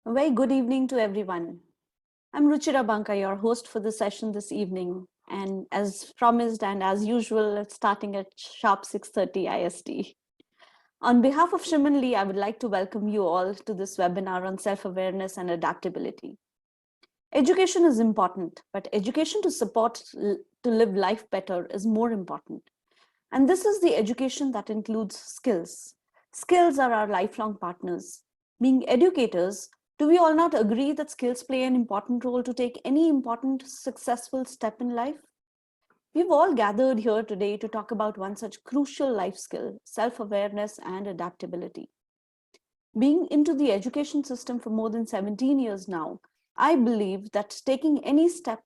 A very good evening to everyone. I'm Ruchira Banka, your host for the session this evening. And as promised and as usual, it's starting at sharp 6:30 IST. On behalf of Shiminly, I would like to welcome you all to this webinar on self-awareness and adaptability. Education is important, but education to support to live life better is more important. And this is the education that includes skills. Skills are our lifelong partners. Being educators, do we all not agree that skills play an important role to take any important, successful step in life? We've all gathered here today to talk about one such crucial life skill, self-awareness and adaptability. Being into the education system for more than 17 years now, I believe that taking any step,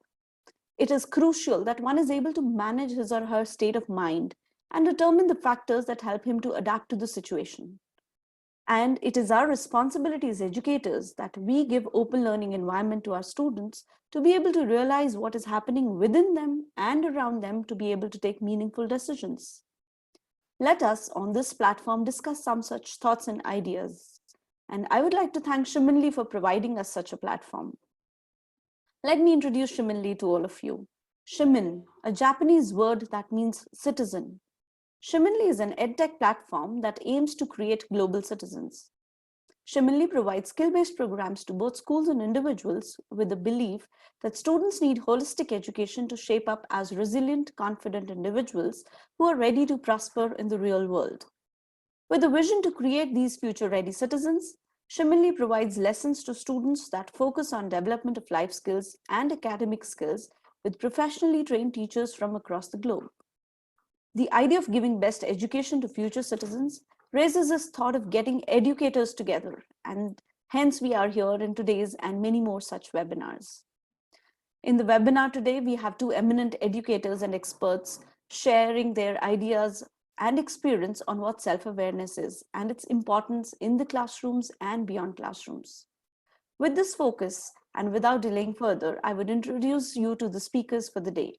it is crucial that one is able to manage his or her state of mind and determine the factors that help him to adapt to the situation. And it is our responsibility as educators that we give open learning environment to our students to be able to realize what is happening within them and around them to be able to take meaningful decisions. Let us on this platform discuss some such thoughts and ideas. And I would like to thank Shiminly for providing us such a platform. Let me introduce Shiminly to all of you. Shimin, a Japanese word that means citizen. Shiminly is an edtech platform that aims to create global citizens. Shiminly provides skill-based programs to both schools and individuals with the belief that students need holistic education to shape up as resilient, confident individuals who are ready to prosper in the real world. With a vision to create these future-ready citizens, Shiminly provides lessons to students that focus on development of life skills and academic skills with professionally trained teachers from across the globe. The idea of giving best education to future citizens raises this thought of getting educators together, and hence we are here in today's and many more such webinars. In the webinar today, we have two eminent educators and experts sharing their ideas and experience on what self-awareness is and its importance in the classrooms and beyond classrooms. With this focus, and without delaying further, I would introduce you to the speakers for the day.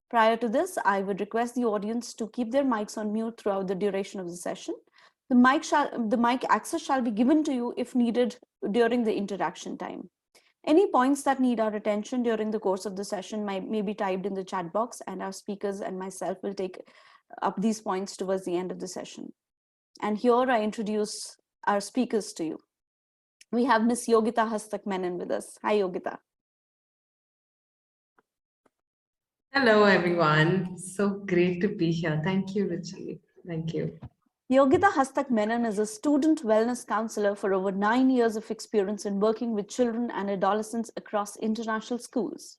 Prior to this, I would request the audience to keep their mics on mute throughout the duration of the session. The mic access shall be given to you if needed during the interaction time. Any points that need our attention during the course of the session may be typed in the chat box, and our speakers and myself will take up these points towards the end of the session. And here I introduce our speakers to you. We have Ms. Yogita Hastak Menon with us. Hi, Yogita. Hello, everyone. So great to be here. Thank you, Richie. Thank you. Yogita Hastak Menon is a student wellness counselor for over 9 years of experience in working with children and adolescents across international schools.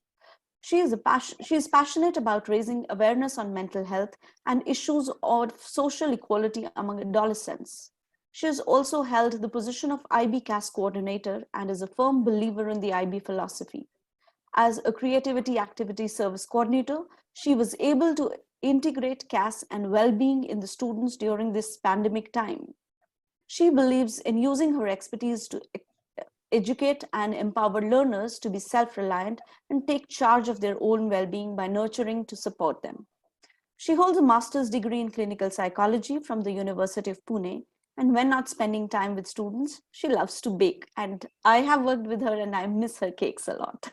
She is passionate about raising awareness on mental health and issues of social equality among adolescents. She has also held the position of IB CAS coordinator and is a firm believer in the IB philosophy. As a creativity activity service coordinator, she was able to integrate CAS and well-being in the students during this pandemic time. She believes in using her expertise to educate and empower learners to be self-reliant and take charge of their own well-being by nurturing to support them. She holds a master's degree in clinical psychology from the University of Pune. And when not spending time with students, she loves to bake. And I have worked with her and I miss her cakes a lot.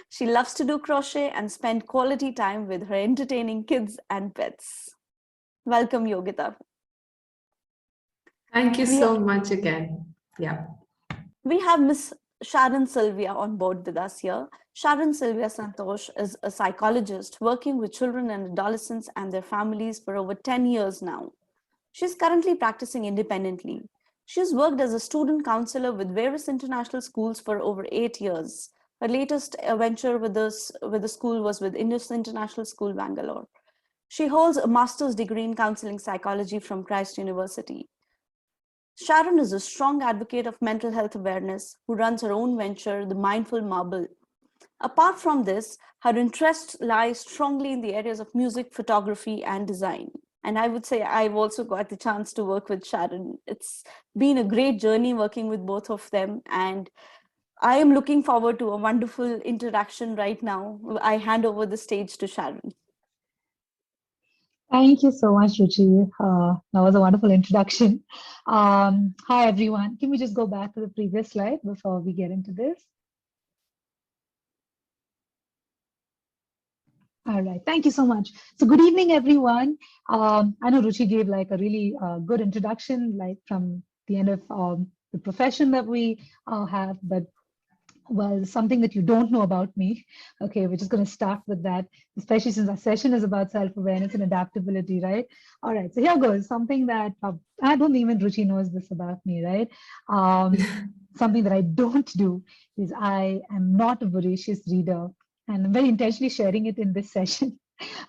She loves to do crochet and spend quality time with her entertaining kids and pets. Welcome, Yogita. Thank you so much again. Yeah. We have Ms.Sharon Sylvia on board with us here. Sharon Sylvia Santosh is a psychologist working with children and adolescents and their families for over 10 years now. She's currently practicing independently. She's worked as a student counselor with various international schools for over 8 years. Her latest venture with the school was with Indus International School, Bangalore. She holds a master's degree in counseling psychology from Christ University. Sharon is a strong advocate of mental health awareness who runs her own venture, The Mindful Marble. Apart from this, her interests lie strongly in the areas of music, photography, and design. And I would say I've also got the chance to work with Sharon. It's been a great journey working with both of them. And I am looking forward to a wonderful interaction right now. I hand over the stage to Sharon. Thank you so much, Ruchi. That was a wonderful introduction. Hi, everyone. Can we just go back to the previous slide before we get into this? All right. Thank you so much. So good evening, everyone. I know Ruchi gave like a really good introduction, like from the end of the profession that we have, but well, something that you don't know about me. Okay, we're just going to start with that, especially since our session is about self-awareness and adaptability, right? All right, so here goes something that I don't even Ruchi knows this about me, right? Something that I don't do is I am not a voracious reader, and I'm very intentionally sharing it in this session.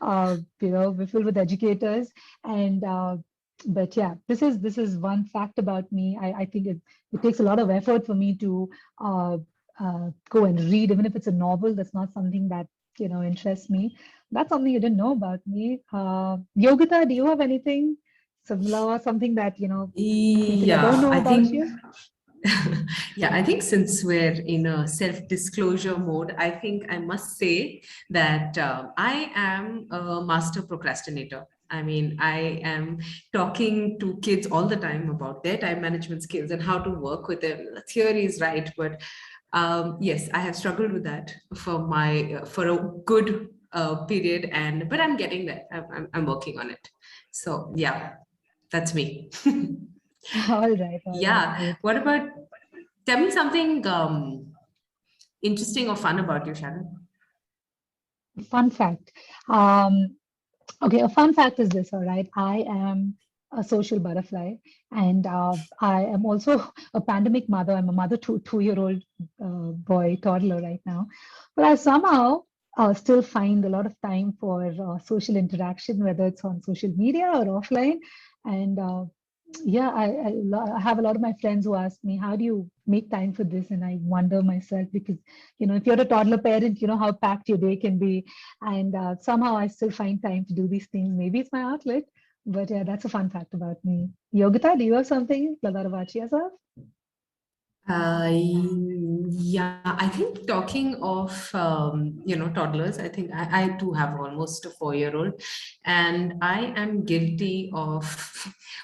We're filled with educators, and but yeah, this is one fact about me. I think it takes a lot of effort for me to uh, go and read, even if it's a novel. That's not something that interests me. That's something you didn't know about me. Yogita, do you have anything similar, something that anything I don't Yeah, know I about think you? yeah, I think since we're in a self-disclosure mode, I think I must say that I am a master procrastinator. I mean, I am talking to kids all the time about their time management skills and how to work with them. The theory is right, but yes, I have struggled with that for a good period, and but I'm getting there. I'm working on it. So yeah, that's me. All right, Yeah. great. What about, tell me something interesting or fun about you, Sharon. Fun fact. Um, Okay, a fun fact is this, all right? I am a social butterfly, and I am also a pandemic mother. I'm a mother to a 2-year-old boy, toddler right now. But I somehow still find a lot of time for social interaction, whether it's on social media or offline. And yeah, I have a lot of my friends who ask me, how do you make time for this? And I wonder myself because, if you're a toddler parent, you know how packed your day can be. And somehow I still find time to do these things. Maybe it's my outlet, but yeah, that's a fun fact about me. Yogita, do you have something about yourself? Yeah, I think talking of toddlers, I think I too have almost a 4-year-old, and I am guilty of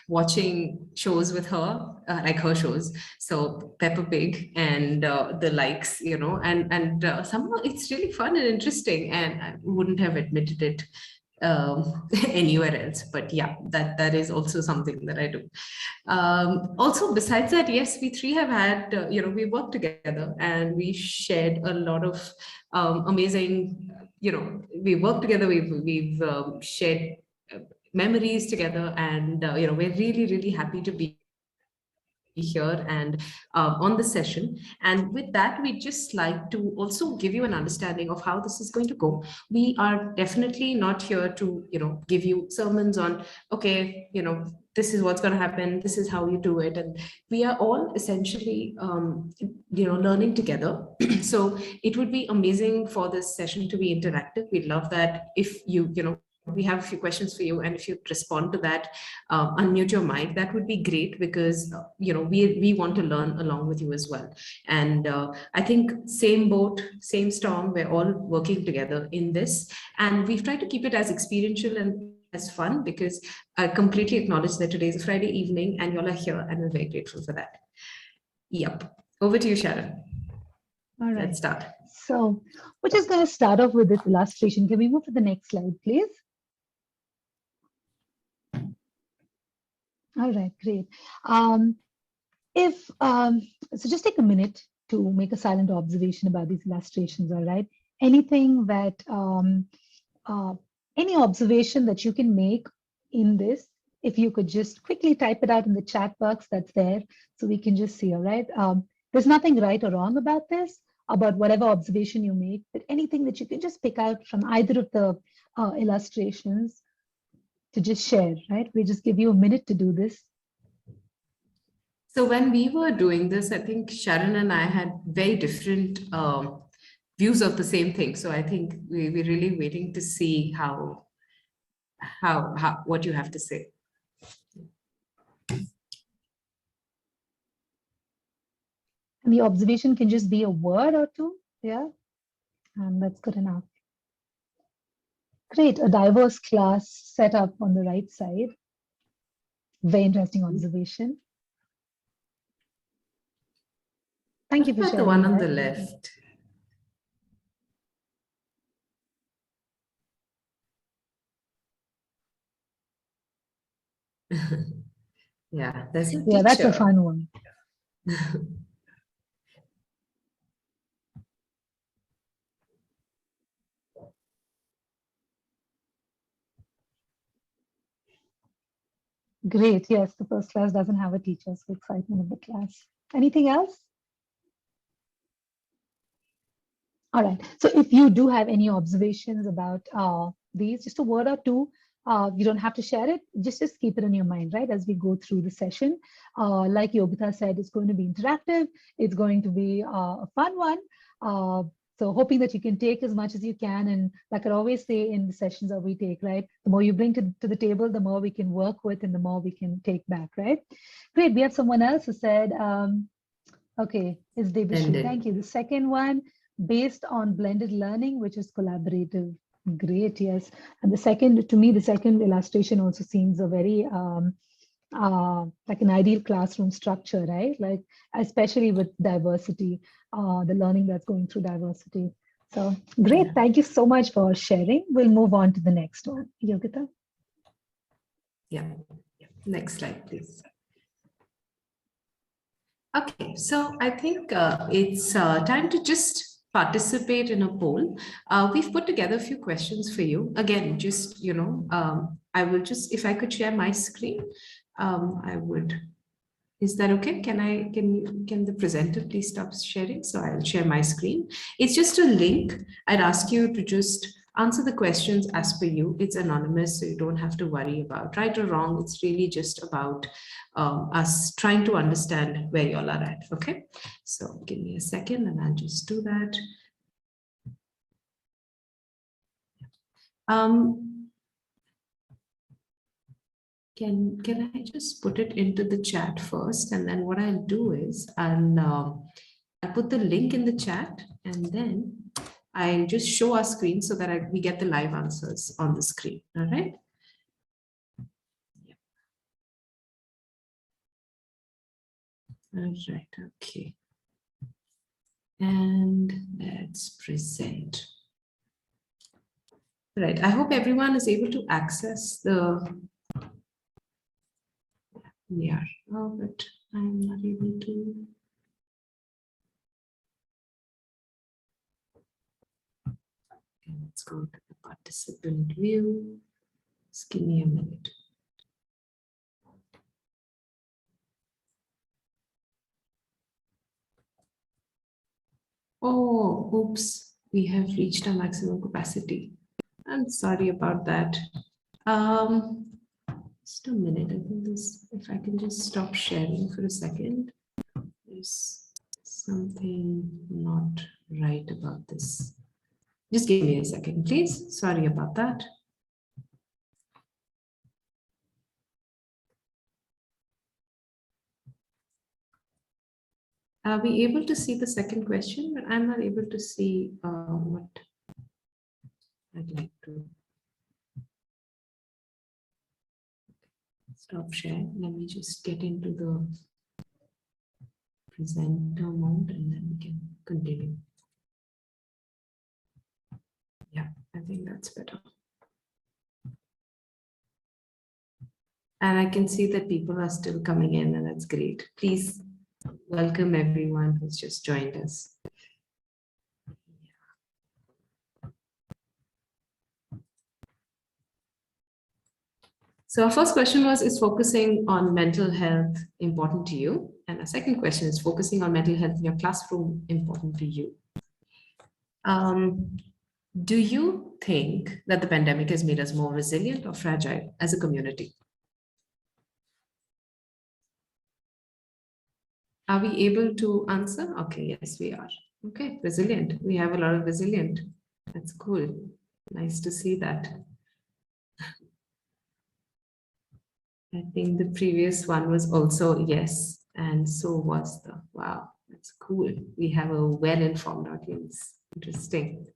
watching shows with her, like her shows. So Peppa Pig and the likes, and somehow it's really fun and interesting, and I wouldn't have admitted it anywhere else. But yeah, that is also something that I do. Also, besides that, yes, we three have had, we worked together and we shared a lot of amazing, we worked together, we've shared uh, memories together, and, we're really, really happy to be here and on the session. And with that, we'd just like to also give you an understanding of how this is going to go. We are definitely not here to, give you sermons on, okay, this is what's going to happen, this is how you do it, and we are all essentially learning together. So it would be amazing for this session to be interactive. We'd love that if we have a few questions for you, and if you respond to that, unmute your mic, that would be great, because we want to learn along with you as well. And I think same boat, same storm, we're all working together in this, and we've tried to keep it as experiential and as fun, because I completely acknowledge that today is a Friday evening and y'all are here, and we're very grateful for that. Yep. Over to you, Sharon. All Let's right. start. So we're just going to start off with this illustration. Can we move to the next slide, please? All right, great. Um, if so, just take a minute to make a silent observation about these illustrations. All right. Anything that uh, any observation that you can make in this, if you could just quickly type it out in the chat box that's there, so we can just see. All right. There's nothing right or wrong about this, about whatever observation you make, but anything that you can just pick out from either of the illustrations to just share. Right. We just give you a minute to do this. So when we were doing this, I think Sharon and I had very different views of the same thing. So I think we're really waiting to see how what you have to say. And the observation can just be a word or two. Yeah. And that's good enough. Great, a diverse class set up on the right side. Very interesting observation. Thank you for What about the sharing one on that. the left? Yeah, that's a Yeah, that's a teacher. fun one. Great. Yes, the first class doesn't have a teacher, so excitement of the class. Anything else? All right. So if you do have any observations about these, just a word or two. You don't have to share it. Just keep it in your mind, right? As we go through the session, like Yogita said, it's going to be interactive. It's going to be a fun one. So hoping that you can take as much as you can. And like I always say in the sessions that we take, right? The more you bring to the table, the more we can work with and the more we can take back, right? Great. We have someone else who said, okay, it's Debashree. Thank you. The second one, based on blended learning, which is collaborative. Great, yes. And the second, to me, the second illustration also seems a very like an ideal classroom structure, right? Like especially with diversity, the learning that's going through diversity. So great, thank you so much for sharing. We'll move on to the next one. Yogita. Yeah. Next slide, please. Okay, so I think it's time to just participate in a poll. We've put together a few questions for you. Again, just, I will just, if I could share my screen, I would. Is that okay? Can the presenter please stop sharing? So I'll share my screen. It's just a link. I'd ask you to just answer the questions as per you. It's anonymous, so you don't have to worry about right or wrong. It's really just about us trying to understand where y'all are at. Okay, so give me a second and I'll just do that. Can I just put it into the chat first, and then what I'll do is I'll put the link in the chat, and then I'll just show our screen so that we get the live answers on the screen. All right. All right. Okay. And let's present. Right. I hope everyone is able to access the. Yeah. Oh, but I'm not able to. Okay, let's go to the participant view. Just give me a minute. Oh, oops, we have reached our maximum capacity. I'm sorry about that. Just a minute. I think this, if I can just stop sharing for a second. There's something not right about this. Just give me a second, please. Sorry about that. Are we able to see the second question? But I'm not able to see what I'd like to. Stop sharing. Let me just get into the presenter mode and then we can continue. Yeah, I think that's better. And I can see that people are still coming in, and that's great. Please welcome everyone who's just joined us. So our first question was, is focusing on mental health important to you? And our second question is, focusing on mental health in your classroom important to you? Do you think that the pandemic has made us more resilient or fragile as a community? Are we able to answer? Okay, yes, we are. Okay, resilient. We have a lot of resilient. That's cool. Nice to see that. I think the previous one was also yes, and so was the, wow, that's cool. We have a well-informed audience. Interesting.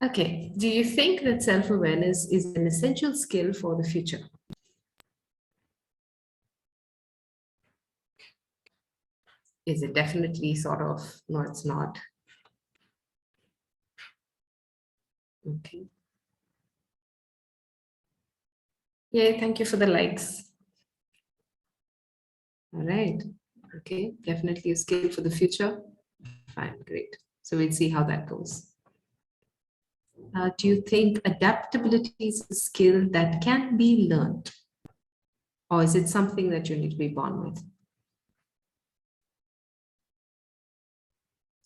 Okay, do you think that self-awareness is an essential skill for the future? Is it definitely sort of, no, it's not? Okay. Yay, thank you for the likes. All right. Okay, definitely a skill for the future. Fine, great. So we'll see how that goes. Do you think adaptability is a skill that can be learned? Or is it something that you need to be born with?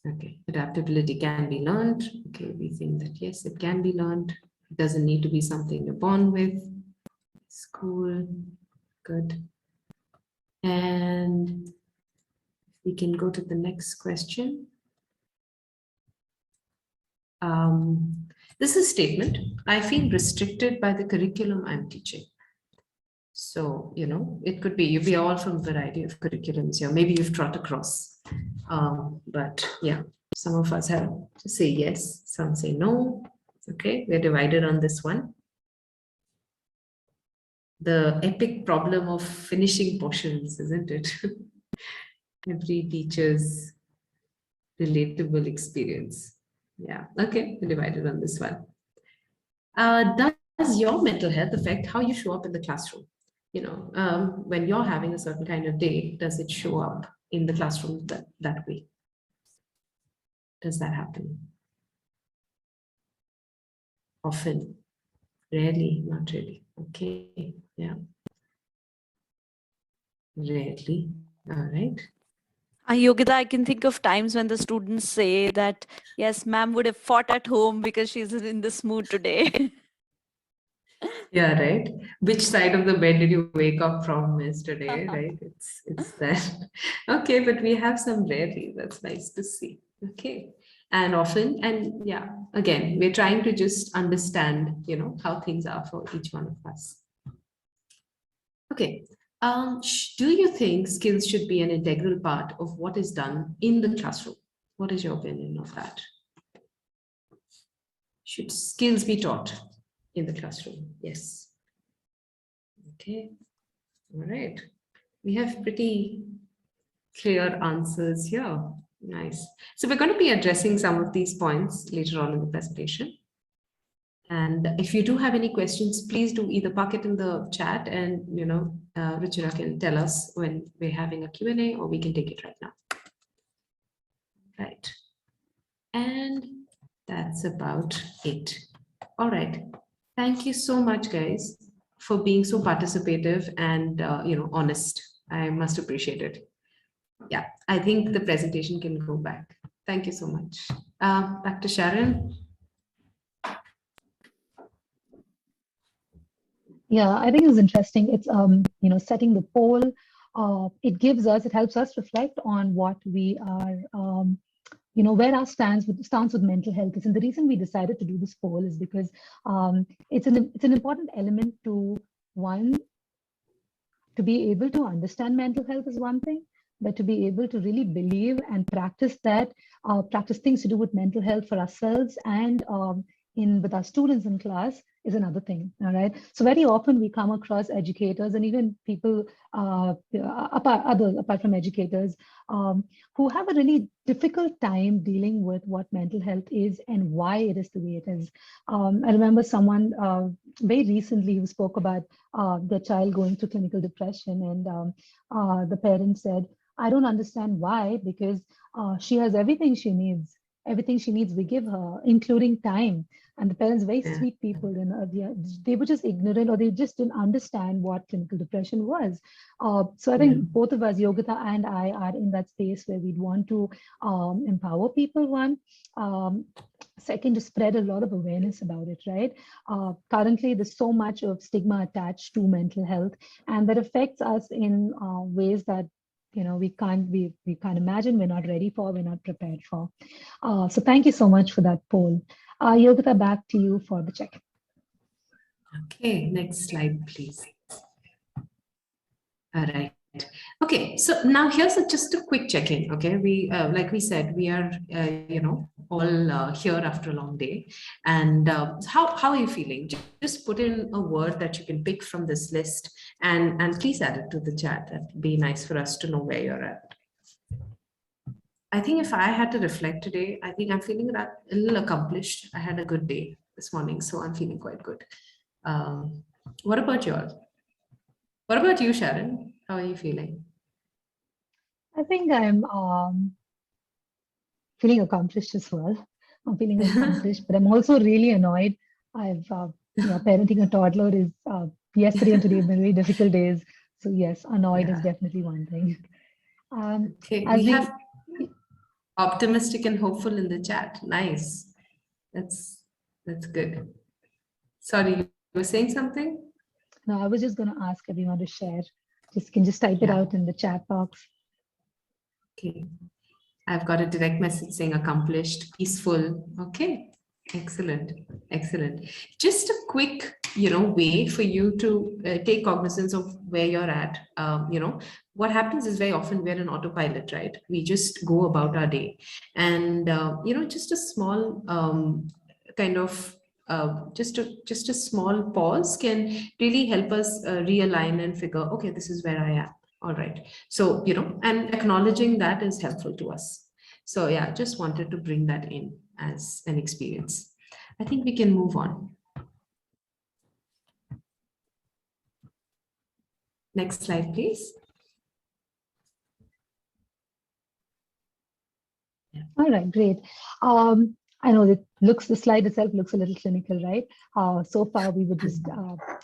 Okay, adaptability can be learned. Okay, we think that yes, it can be learned. It doesn't need to be something you're born with. School, good. And we can go to the next question. This is a statement. I feel restricted by the curriculum I'm teaching. So, you know, it could be, you'll be all from a variety of curriculums here. Maybe you've trot across. But yeah, some of us have to say yes, some say no. Okay, we're divided on this one. The epic problem of finishing portions, isn't it? Every teacher's relatable experience. Yeah, okay, we're divided on this one. Does your mental health affect how you show up in the classroom? You know, when you're having a certain kind of day, does it show up in the classroom that way? Does that happen? Often, rarely, not really. Okay, yeah. Rarely, all right. Yogita, I can think of times when the students say that, yes, ma'am would have fought at home because she's in this mood today. Yeah, right. Which side of the bed did you wake up from yesterday, right? It's that. Okay, but we have some rarely. That's nice to see. Okay. And often, and yeah, again, we're trying to just understand, you know, how things are for each one of us. Okay. Do you think skills should be an integral part of what is done in the classroom? What is your opinion of that? Should skills be taught in the classroom? Yes. Okay. All right. We have pretty clear answers here. Nice. So we're going to be addressing some of these points later on in the presentation. And if you do have any questions, please do either park it in the chat and, you know, Ruchira can tell us when we're having a Q&A, or we can take it right now. Right. And that's about it. All right. Thank you so much, guys, for being so participative and, you know, honest. I must appreciate it. Yeah, I think the presentation can go back. Thank you so much. Back to Sharon. Yeah, I think it's interesting. It's you know, setting the poll. It helps us reflect on what we are, you know, where our stance with mental health is. And the reason we decided to do this poll is because it's an important element to, one, to be able to understand mental health is one thing, but to be able to really believe and practice practice things to do with mental health for ourselves and with our students in class is another thing. All right. So very often we come across educators and even people apart from educators who have a really difficult time dealing with what mental health is and why it is the way it is. I remember someone very recently who spoke about their child going through clinical depression, and the parent said, I don't understand why, because she has everything she needs. Everything she needs, we give her, including time. And the parents, very sweet people, and they were just ignorant, or they just didn't understand what clinical depression was. So I think both of us, Yogita and I, are in that space where we'd want to empower people, one. Second, to spread a lot of awareness about it, right? Currently, there's so much of stigma attached to mental health, and that affects us in ways that, you know, we can't imagine, we're not ready for, we're not prepared for. So thank you so much for that poll. Yogita, back to you for the check. Okay, next slide, please. All right. Okay, so now here's just a quick check-in. Okay, we like we said, we are all here after a long day, and how are you feeling? Just put in a word that you can pick from this list, and please add it to the chat. That'd be nice for us to know where you're at. I think if I had to reflect today, I think I'm feeling a little accomplished. I had a good day this morning, so I'm feeling quite good. What about yours? What about you, Sharon? How are you feeling? I think I'm feeling accomplished as well. I'm feeling accomplished, but I'm also really annoyed. I've, parenting a toddler is yesterday and today have been very difficult days. So yes, annoyed is definitely one thing. Okay, As we have optimistic and hopeful in the chat. Nice. That's good. Sorry, you were saying something? No, I was just going to ask everyone to share. Can just type it out in the chat box. Okay. I've got a direct message saying accomplished, peaceful. Okay. Excellent. Excellent. Just a quick, way for you to take cognizance of where you're at. What happens is very often we're in autopilot, right? We just go about our day, and just a small kind of just a small pause can really help us realign and figure, okay, this is where I am. All right. So, and acknowledging that is helpful to us. So yeah, just wanted to bring that in as an experience. I think we can move on. Next slide, please. All right, great. I know the slide itself looks a little clinical, right? So far we were just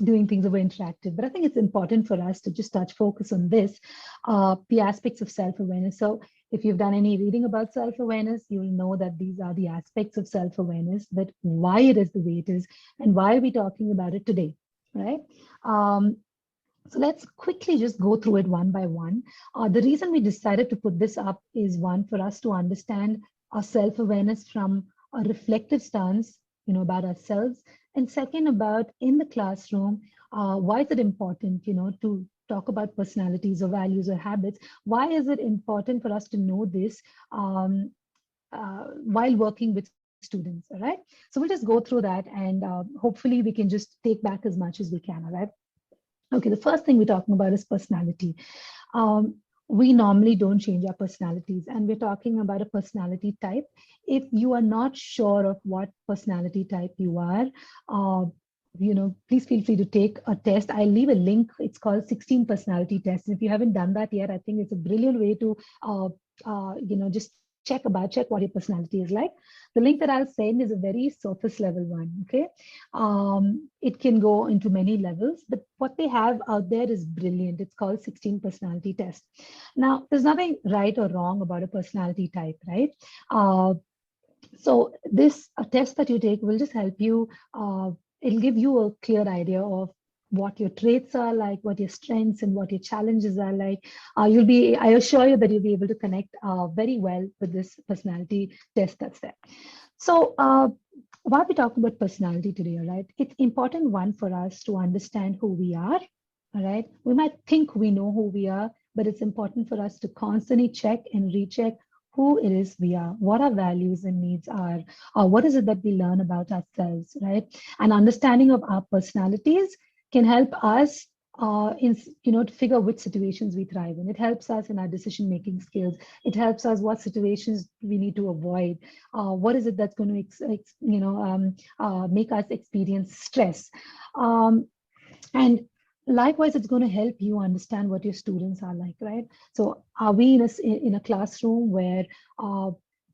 doing things that were interactive, but I think it's important for us to just focus on this, the aspects of self-awareness. So if you've done any reading about self-awareness, you'll know that these are the aspects of self-awareness, that why it is the way it is, and why are we talking about it today, right? So let's quickly just go through it one by one. The reason we decided to put this up is one, for us to understand our self-awareness from a reflective stance, about ourselves. And second, about in the classroom, why is it important, to talk about personalities or values or habits? Why is it important for us to know this while working with students, all right? So we'll just go through that, and hopefully we can just take back as much as we can, all right? Okay, the first thing we're talking about is personality. We normally don't change our personalities, and we're talking about a personality type. If you are not sure of what personality type you are, please feel free to take a test. I'll leave a link. It's called 16 personality tests. If you haven't done that yet, I think it's a brilliant way to, just check what your personality is like. The link that I'll send is a very surface level one, okay? It can go into many levels, but what they have out there is brilliant. It's called 16 personality test. Now, there's nothing right or wrong about a personality type, right? So this test that you take will just help you, it'll give you a clear idea of what your traits are like, what your strengths and what your challenges are like. I assure you that you'll be able to connect very well with this personality test that's there. So while we talk about personality today, all right, it's important, one, for us to understand who we are, all right? We might think we know who we are, but it's important for us to constantly check and recheck who it is we are, what our values and needs are, what is it that we learn about ourselves, right? And understanding of our personalities can help us to figure which situations we thrive in. It helps us in our decision-making skills. It helps us what situations we need to avoid. What is it that's going to, make us experience stress? And likewise, it's going to help you understand what your students are like, right? So are we in a classroom where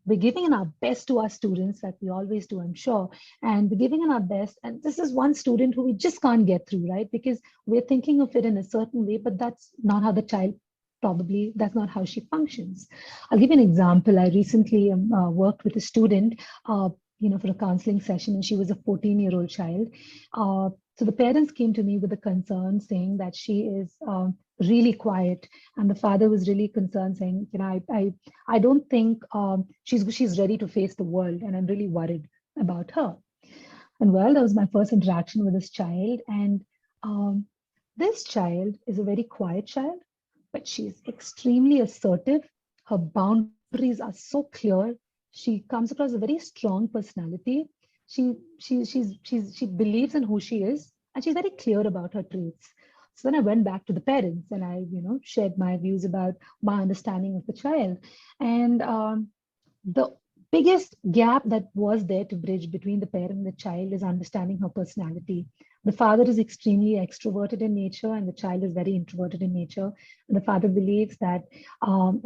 we're giving in our best to our students, like we always do, I'm sure, and we're giving in our best. And this is one student who we just can't get through, right? Because we're thinking of it in a certain way, but that's not how the child that's not how she functions. I'll give you an example. I recently worked with a student, for a counseling session, and she was a 14-year-old child. So the parents came to me with a concern saying that she is really quiet, and the father was really concerned, saying, I don't think she's ready to face the world, and I'm really worried about her. And well, that was my first interaction with this child, and this child is a very quiet child, but she's extremely assertive. Her boundaries are so clear. She comes across a very strong personality. She believes in who she is, and she's very clear about her traits. So then I went back to the parents and I, shared my views about my understanding of the child. And the biggest gap that was there to bridge between the parent and the child is understanding her personality. The father is extremely extroverted in nature, and the child is very introverted in nature. And the father believes that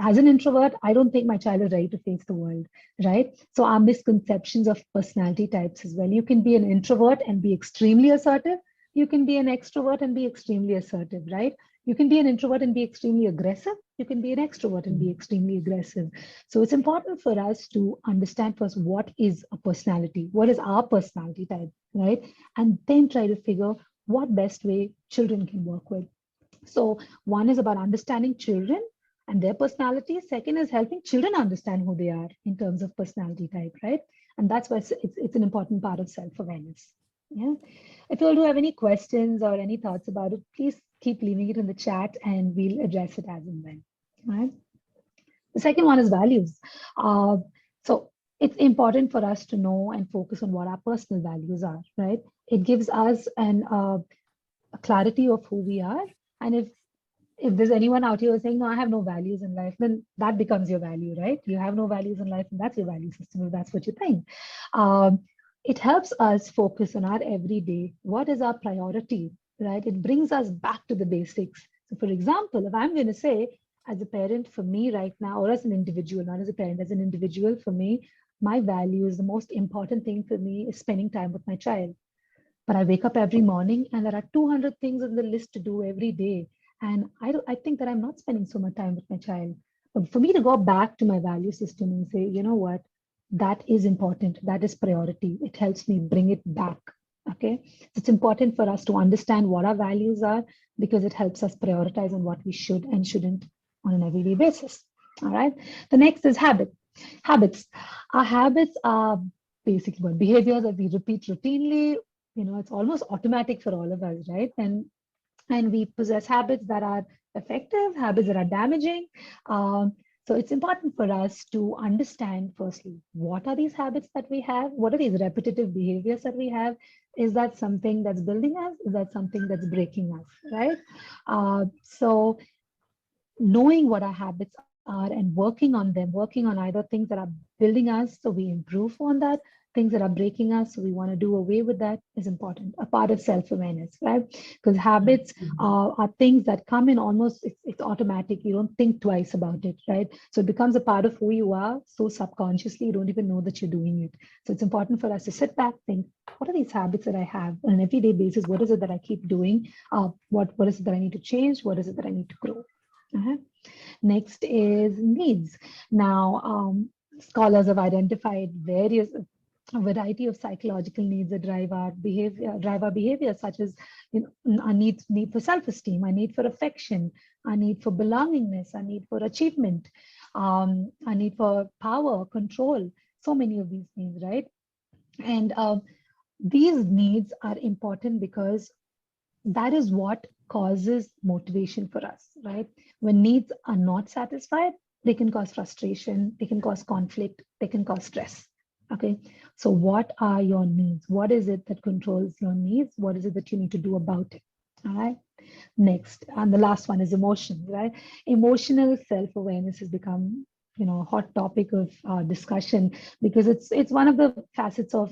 as an introvert, I don't think my child is ready to face the world, right? So our misconceptions of personality types as well. You can be an introvert and be extremely assertive. You can be an extrovert and be extremely assertive, right? You can be an introvert and be extremely aggressive. You can be an extrovert and be extremely aggressive. So it's important for us to understand first what is a personality, what is our personality type, right? And then try to figure what best way children can work with. So one is about understanding children and their personality. Second is helping children understand who they are in terms of personality type, right? And that's why it's an important part of self-awareness. Yeah. If you all do have any questions or any thoughts about it, please keep leaving it in the chat and we'll address it as and when. Right? The second one is values. So it's important for us to know and focus on what our personal values are, right? It gives us a clarity of who we are. And if there's anyone out here saying, no, I have no values in life, then that becomes your value, right? You have no values in life, and that's your value system, if that's what you think. It helps us focus on our everyday. What is our priority, right? It brings us back to the basics. So for example, if I'm going to say, as a parent for me right now, or as an individual, not as a parent, as an individual for me, my values, the most important thing for me is spending time with my child. But I wake up every morning and there are 200 things on the list to do every day. And I think that I'm not spending so much time with my child. But for me to go back to my value system and say, you know what, that is important. That is priority. It helps me bring it back. Okay. So it's important for us to understand what our values are because it helps us prioritize on what we should and shouldn't on an everyday basis. All right. The next is habit. Habits. Our habits are basically what behaviors that we repeat routinely. It's almost automatic for all of us, right? And we possess habits that are effective, habits that are damaging. So it's important for us to understand firstly, what are these habits that we have? What are these repetitive behaviors that we have? Is that something that's building us? Is that something that's breaking us, right? So knowing what our habits are and working on them, working on either things that are building us so we improve on that, things that are breaking us, so we want to do away with that is important, a part of self-awareness, right? Because habits are things that come in almost, it's automatic. You don't think twice about it, right? So it becomes a part of who you are, so subconsciously, you don't even know that you're doing it. So it's important for us to sit back, think, what are these habits that I have on an everyday basis? What is it that I keep doing? What is it that I need to change? What is it that I need to grow? Next is needs. Now, scholars have identified a variety of psychological needs that drive our behavior, such as our need for self-esteem, our need for affection, our need for belongingness, our need for achievement, our need for power, control, so many of these needs, right? And these needs are important because that is what causes motivation for us, right? When needs are not satisfied, they can cause frustration, they can cause conflict, they can cause stress. Okay, so what are your needs? What is it that controls your needs? What is it that you need to do about it? All right. Next, and the last one is emotions, right? Emotional self-awareness has become, a hot topic of discussion because it's one of the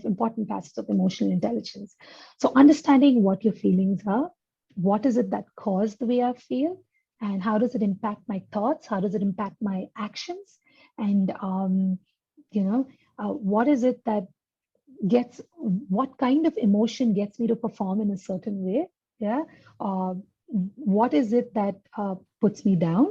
important facets of emotional intelligence. So understanding what your feelings are, what is it that caused the way I feel, and how does it impact my thoughts? How does it impact my actions? And what is it that what kind of emotion gets me to perform in a certain way? Yeah. What is it that puts me down?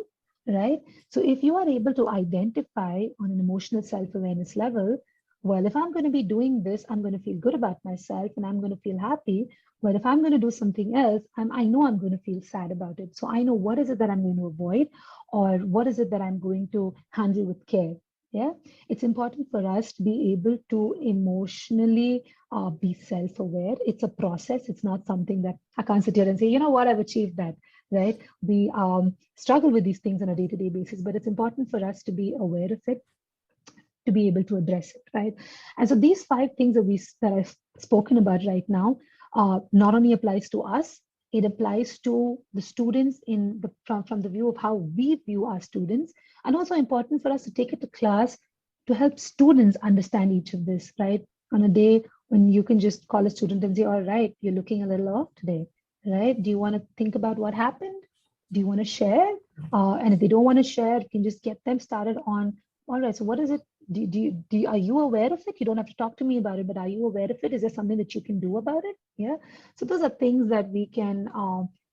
Right. So if you are able to identify on an emotional self-awareness level, well, if I'm going to be doing this, I'm going to feel good about myself and I'm going to feel happy. Well, if I'm going to do something else, I know I'm going to feel sad about it. So I know what is it that I'm going to avoid, or what is it that I'm going to handle with care. Yeah, it's important for us to be able to emotionally be self-aware. It's a process. It's not something that I can't sit here and say, you know what, I've achieved that. right? We struggle with these things on a day-to-day basis, but it's important for us to be aware of it, to be able to address it, right? And so these 5 things that I've spoken about right now not only applies to us, it applies to the students from the view of how we view our students, and also important for us to take it to class to help students understand each of this, right? On a day when you can just call a student and say, all right, you're looking a little off today, right? Do you want to think about what happened? Do you want to share? And if they don't want to share, you can just get them started on, all right, so what is it? Are you aware of it? You don't have to talk to me about it, but are you aware of it? Is there something that you can do about it? Yeah. So those are things that we can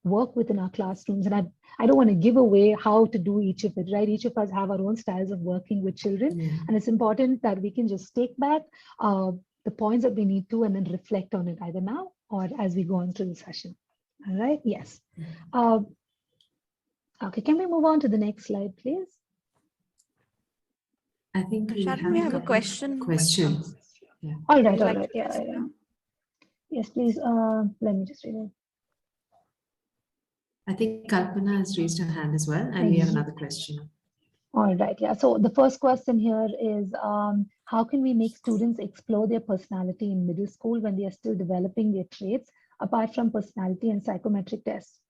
work with in our classrooms. And I don't want to give away how to do each of it, right? Each of us have our own styles of working with children. And it's important that we can just take back the points that we need to and then reflect on it either now or as we go on through the session. All right. Yes. Okay. Can we move on to the next slide, please? I think we Sharon, we have a question. Yeah. All right. Yeah. Yes, please. Let me just read it. I think Kalpana has raised her hand as well, and we have another question. All right. Yeah. So the first question here is, how can we make students explore their personality in middle school when they are still developing their traits, apart from personality and psychometric tests?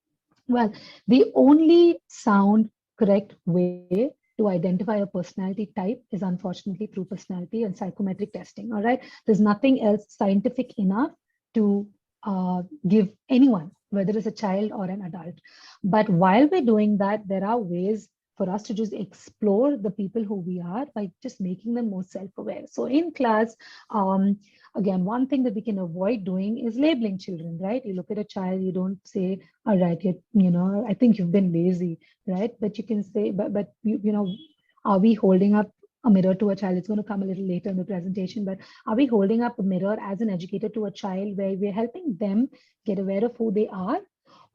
Well, the only sound correct way to identify a personality type is unfortunately through personality and psychometric testing. All right. There's nothing else scientific enough to give anyone, whether it's a child or an adult. But while we're doing that, there are ways for us to just explore the people who we are by just making them more self-aware. So in class, again, one thing that we can avoid doing is labeling children, right? You look at a child, you don't say, all right, I think you've been lazy, right? But you can say, but are we holding up a mirror to a child? It's going to come a little later in the presentation, but are we holding up a mirror as an educator to a child where we're helping them get aware of who they are?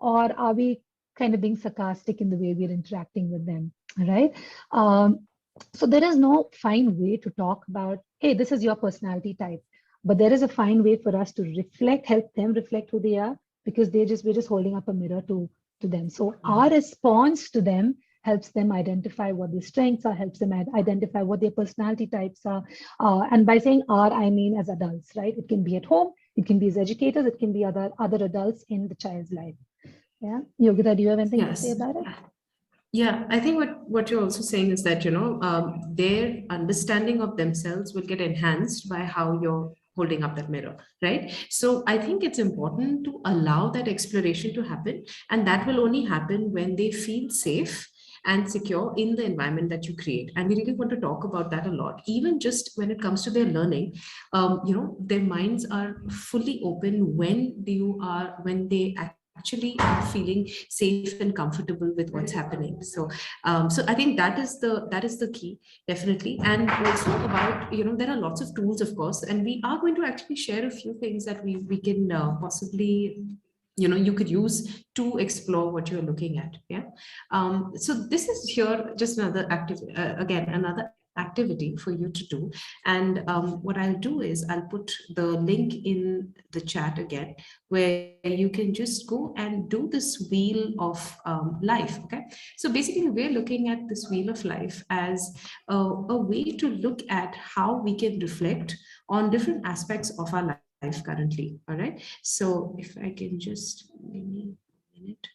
Or are we kind of being sarcastic in the way we're interacting with them, right? So there is no fine way to talk about, hey, this is your personality type, but there is a fine way for us to help them reflect who they are, because we're just holding up a mirror to them. So our response to them helps them identify what their strengths are, helps them identify what their personality types are. And by saying our, I mean as adults, right? It can be at home, it can be as educators, it can be other adults in the child's life. Yeah, Yogita, do you have anything to say about it? Yeah, I think what you're also saying is that, their understanding of themselves will get enhanced by how you're holding up that mirror, right? So I think it's important to allow that exploration to happen, and that will only happen when they feel safe and secure in the environment that you create. And we really want to talk about that a lot, even just when it comes to their learning. Their minds are fully open when they actually are feeling safe and comfortable with what's happening. So I think that is the key, definitely. And also about, there are lots of tools, of course, and we are going to actually share a few things that we can possibly, you could use to explore what you're looking at. Yeah. So this is here just another another activity for you to do. And what I'll do is I'll put the link in the chat again, where you can just go and do this wheel of life. Okay. So basically we're looking at this wheel of life as a way to look at how we can reflect on different aspects of our life currently. All right. So if I can just maybe a minute.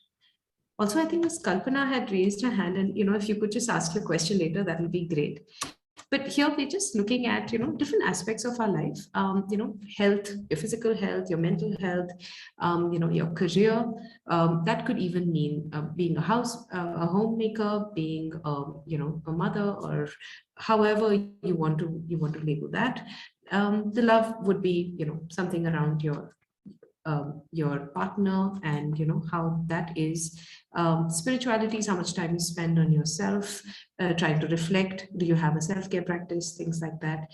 Also, I think Ms. Kalpana had raised her hand, and if you could just ask your question later, that would be great. But here we're just looking at different aspects of our life. Health, your physical health, your mental health, your career. That could even mean being a homemaker, being a mother, or however you want to label that. The love would be something around your partner, and how that is. Spirituality is how much time you spend on yourself, trying to reflect. Do you have a self-care practice? Things like that.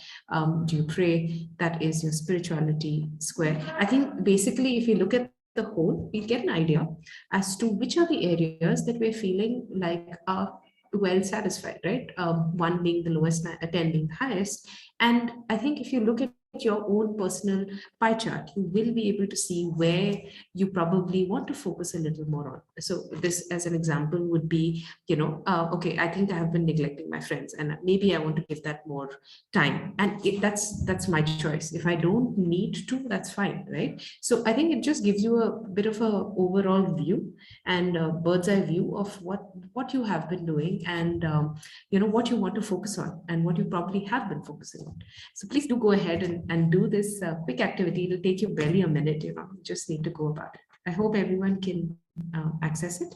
Do you pray? That is your spirituality square. I think basically if you look at the whole, we get an idea as to which are the areas that we're feeling like are well satisfied, right? One being the lowest, 10 being the highest. And I think if you look at your own personal pie chart, you will be able to see where you probably want to focus a little more on. So this, as an example, would be, okay, I think I have been neglecting my friends, and maybe I want to give that more time. And that's my choice. If I don't need to, that's fine, right? So I think it just gives you a bit of a overall view and a bird's eye view of what you have been doing, and what you want to focus on and what you probably have been focusing on. So please do go ahead and do this quick activity. It'll take you barely a minute, you just need to go about it. I hope everyone can access it.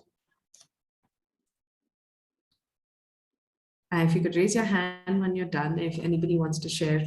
If you could raise your hand when you're done, if anybody wants to share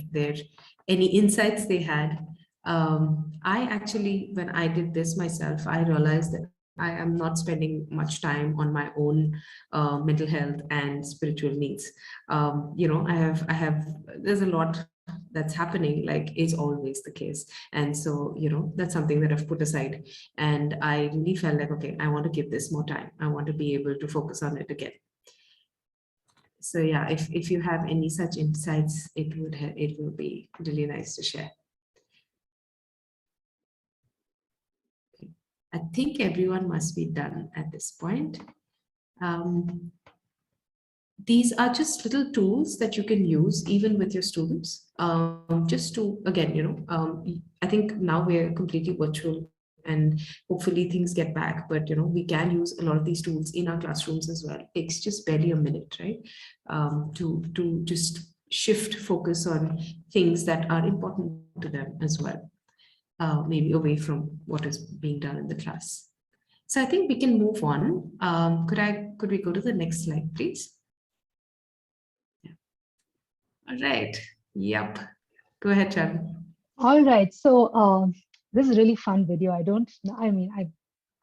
any insights they had. I actually, when I did this myself, I realized that I am not spending much time on my own mental health and spiritual needs. There's a lot that's happening, like is always the case. And so, that's something that I've put aside. And I really felt like, okay, I want to give this more time. I want to be able to focus on it again. So yeah, if you have any such insights, it will be really nice to share. I think everyone must be done at this point. These are just little tools that you can use even with your students, just to, again, I think now we're completely virtual and hopefully things get back, but we can use a lot of these tools in our classrooms as well. It takes just barely a minute, right? To just shift focus on things that are important to them as well, maybe away from what is being done in the class. So I think we can move on. Could we go to the next slide, please? Yeah. All right. Yep. Go ahead, Sharon. All right. So this is a really fun video.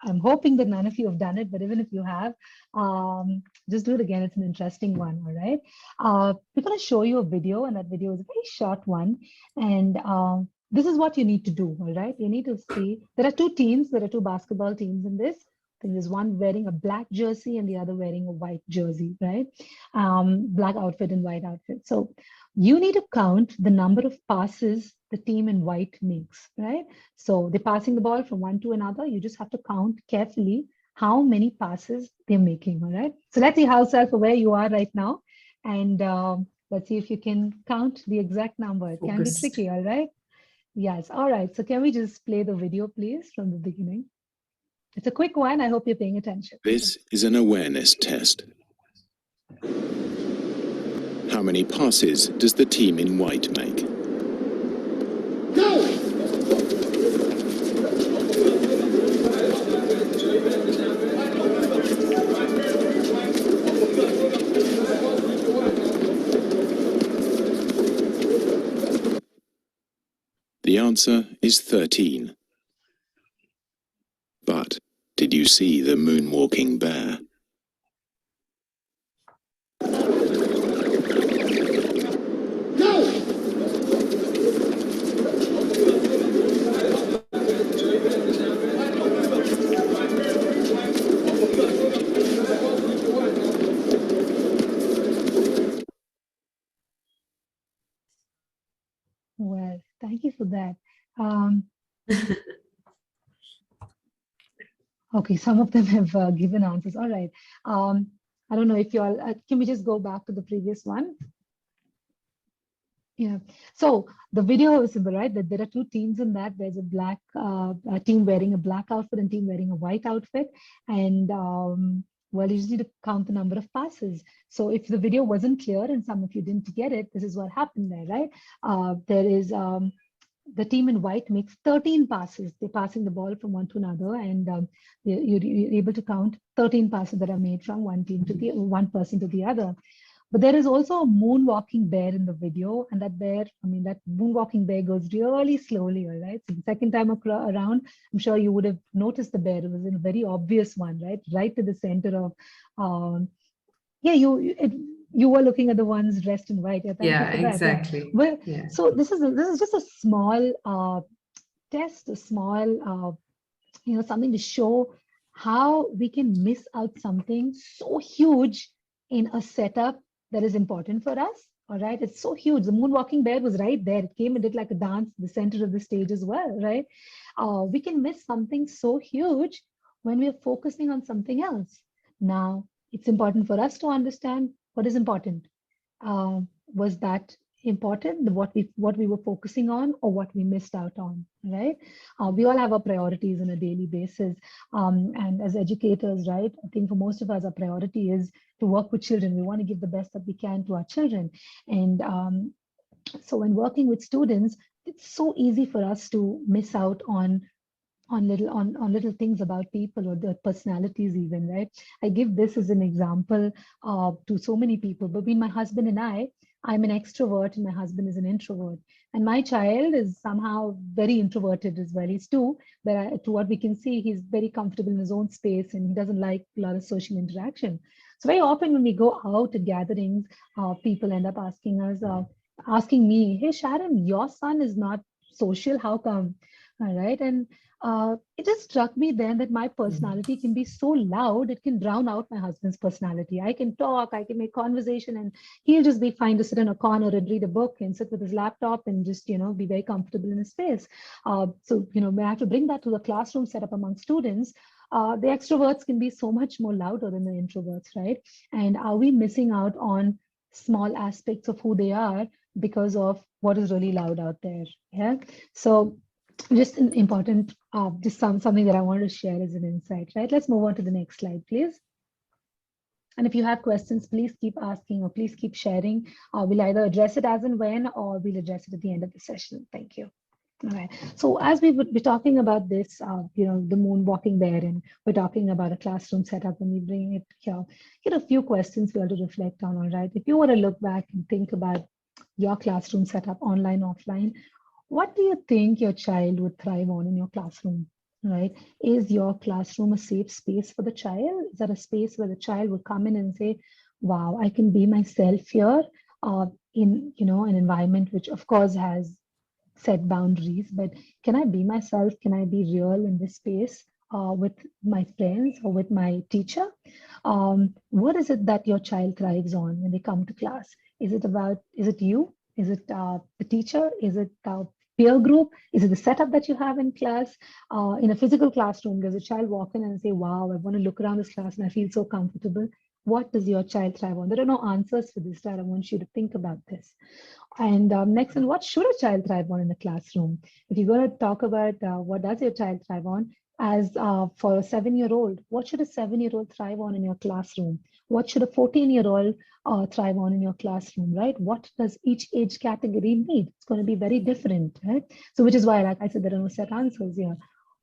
I'm hoping that none of you have done it, but even if you have, just do it again. It's an interesting one. All right. We're going to show you a video, and that video is a very short one. And this is what you need to do. All right. You need to see there are two teams. There are two basketball teams in this. I think there's one wearing a black jersey and the other wearing a white jersey, right? Black outfit and white outfit. So you need to count the number of passes the team in white makes, right? So they're passing the ball from one to another. You just have to count carefully how many passes they're making, all right? So let's see how self-aware you are right now. And let's see if you can count the exact number. It can be tricky, all right? Yes, all right. So can we just play the video, please, from the beginning? It's a quick one. I hope you're paying attention. This is an awareness test. How many passes does the team in white make? Go! The answer is 13. But did you see the moonwalking bear? Well, thank you for that. Okay, some of them have given answers. All right. I don't know if you all, can we just go back to the previous one? Yeah. So the video is simple, right? That there are two teams in that. There's a black team wearing a black outfit and team wearing a white outfit. And well, you just need to count the number of passes. So if the video wasn't clear and some of you didn't get it, this is what happened there, right? There is the team in white makes 13 passes. They're passing the ball from one to another, and you're able to count 13 passes that are made from one team to the one person to the other. But there is also a moonwalking bear in the video, and that bear, that moonwalking bear goes really slowly, all right? So the second time around, I'm sure you would have noticed the bear. It was a very obvious one, right? Right to the center of, you were looking at the ones dressed in white. Yeah, thank you for that. Exactly. Yeah. Well, yeah. So this is just a small test, a small, something to show how we can miss out something so huge in a setup that is important for us, All right, it's so huge. The moonwalking bear was right there. It came and did like a dance in the center of the stage as well, right? We can miss something so huge when we are focusing on something else. Now, it's important for us to understand what is important. Was that important, what we were focusing on, or what we missed out on, right? We all have our priorities on a daily basis, and as educators, right, I think for most of us, our priority is to work with children. We want to give the best that we can to our children, and so when working with students, it's so easy for us to miss out on little things about people or their personalities even, right? I give this as an example to so many people. Between my husband and I'm an extrovert and my husband is an introvert. And my child is somehow very introverted as well. He's two, but to what we can see, he's very comfortable in his own space and he doesn't like a lot of social interaction. So very often when we go out at gatherings, people end up asking me, hey, Sharon, your son is not social. How come? All right. And it just struck me then that my personality can be so loud, it can drown out my husband's personality. I can talk, I can make conversation, and he'll just be fine to sit in a corner and read a book and sit with his laptop and just, be very comfortable in his space. So, I have to bring that to the classroom setup among students. The extroverts can be so much more louder than the introverts, right? And are we missing out on small aspects of who they are because of what is really loud out there? Yeah. So just an important, something that I wanted to share as an insight, right? Let's move on to the next slide, please. And if you have questions, please keep asking or please keep sharing. We'll either address it as and when, or we'll address it at the end of the session. Thank you. All right. So as we would be talking about this, the moonwalking bear, and we're talking about a classroom setup, and we bring it here, a few questions we have to reflect on. All right. If you were to look back and think about your classroom setup, online, offline, what do you think your child would thrive on in your classroom, right? Is your classroom a safe space for the child? Is that a space where the child would come in and say, wow, I can be myself here in, an environment which of course has set boundaries, but can I be myself? Can I be real in this space with my friends or with my teacher? What is it that your child thrives on when they come to class? Is it you? Is it the teacher? Is it peer group? Is it the setup that you have in class? In a physical classroom, does a child walk in and say, wow, I want to look around this class and I feel so comfortable? What does your child thrive on? There are no answers for this, right? I want you to think about this. And next, and what should a child thrive on in the classroom? If you're going to talk about what does your child thrive on, as for a 7-year-old, what should a 7-year-old thrive on in your classroom? What should a 14-year-old thrive on in your classroom, right? What does each age category need? It's going to be very different, right? So which is why, like I said, there are no set answers here.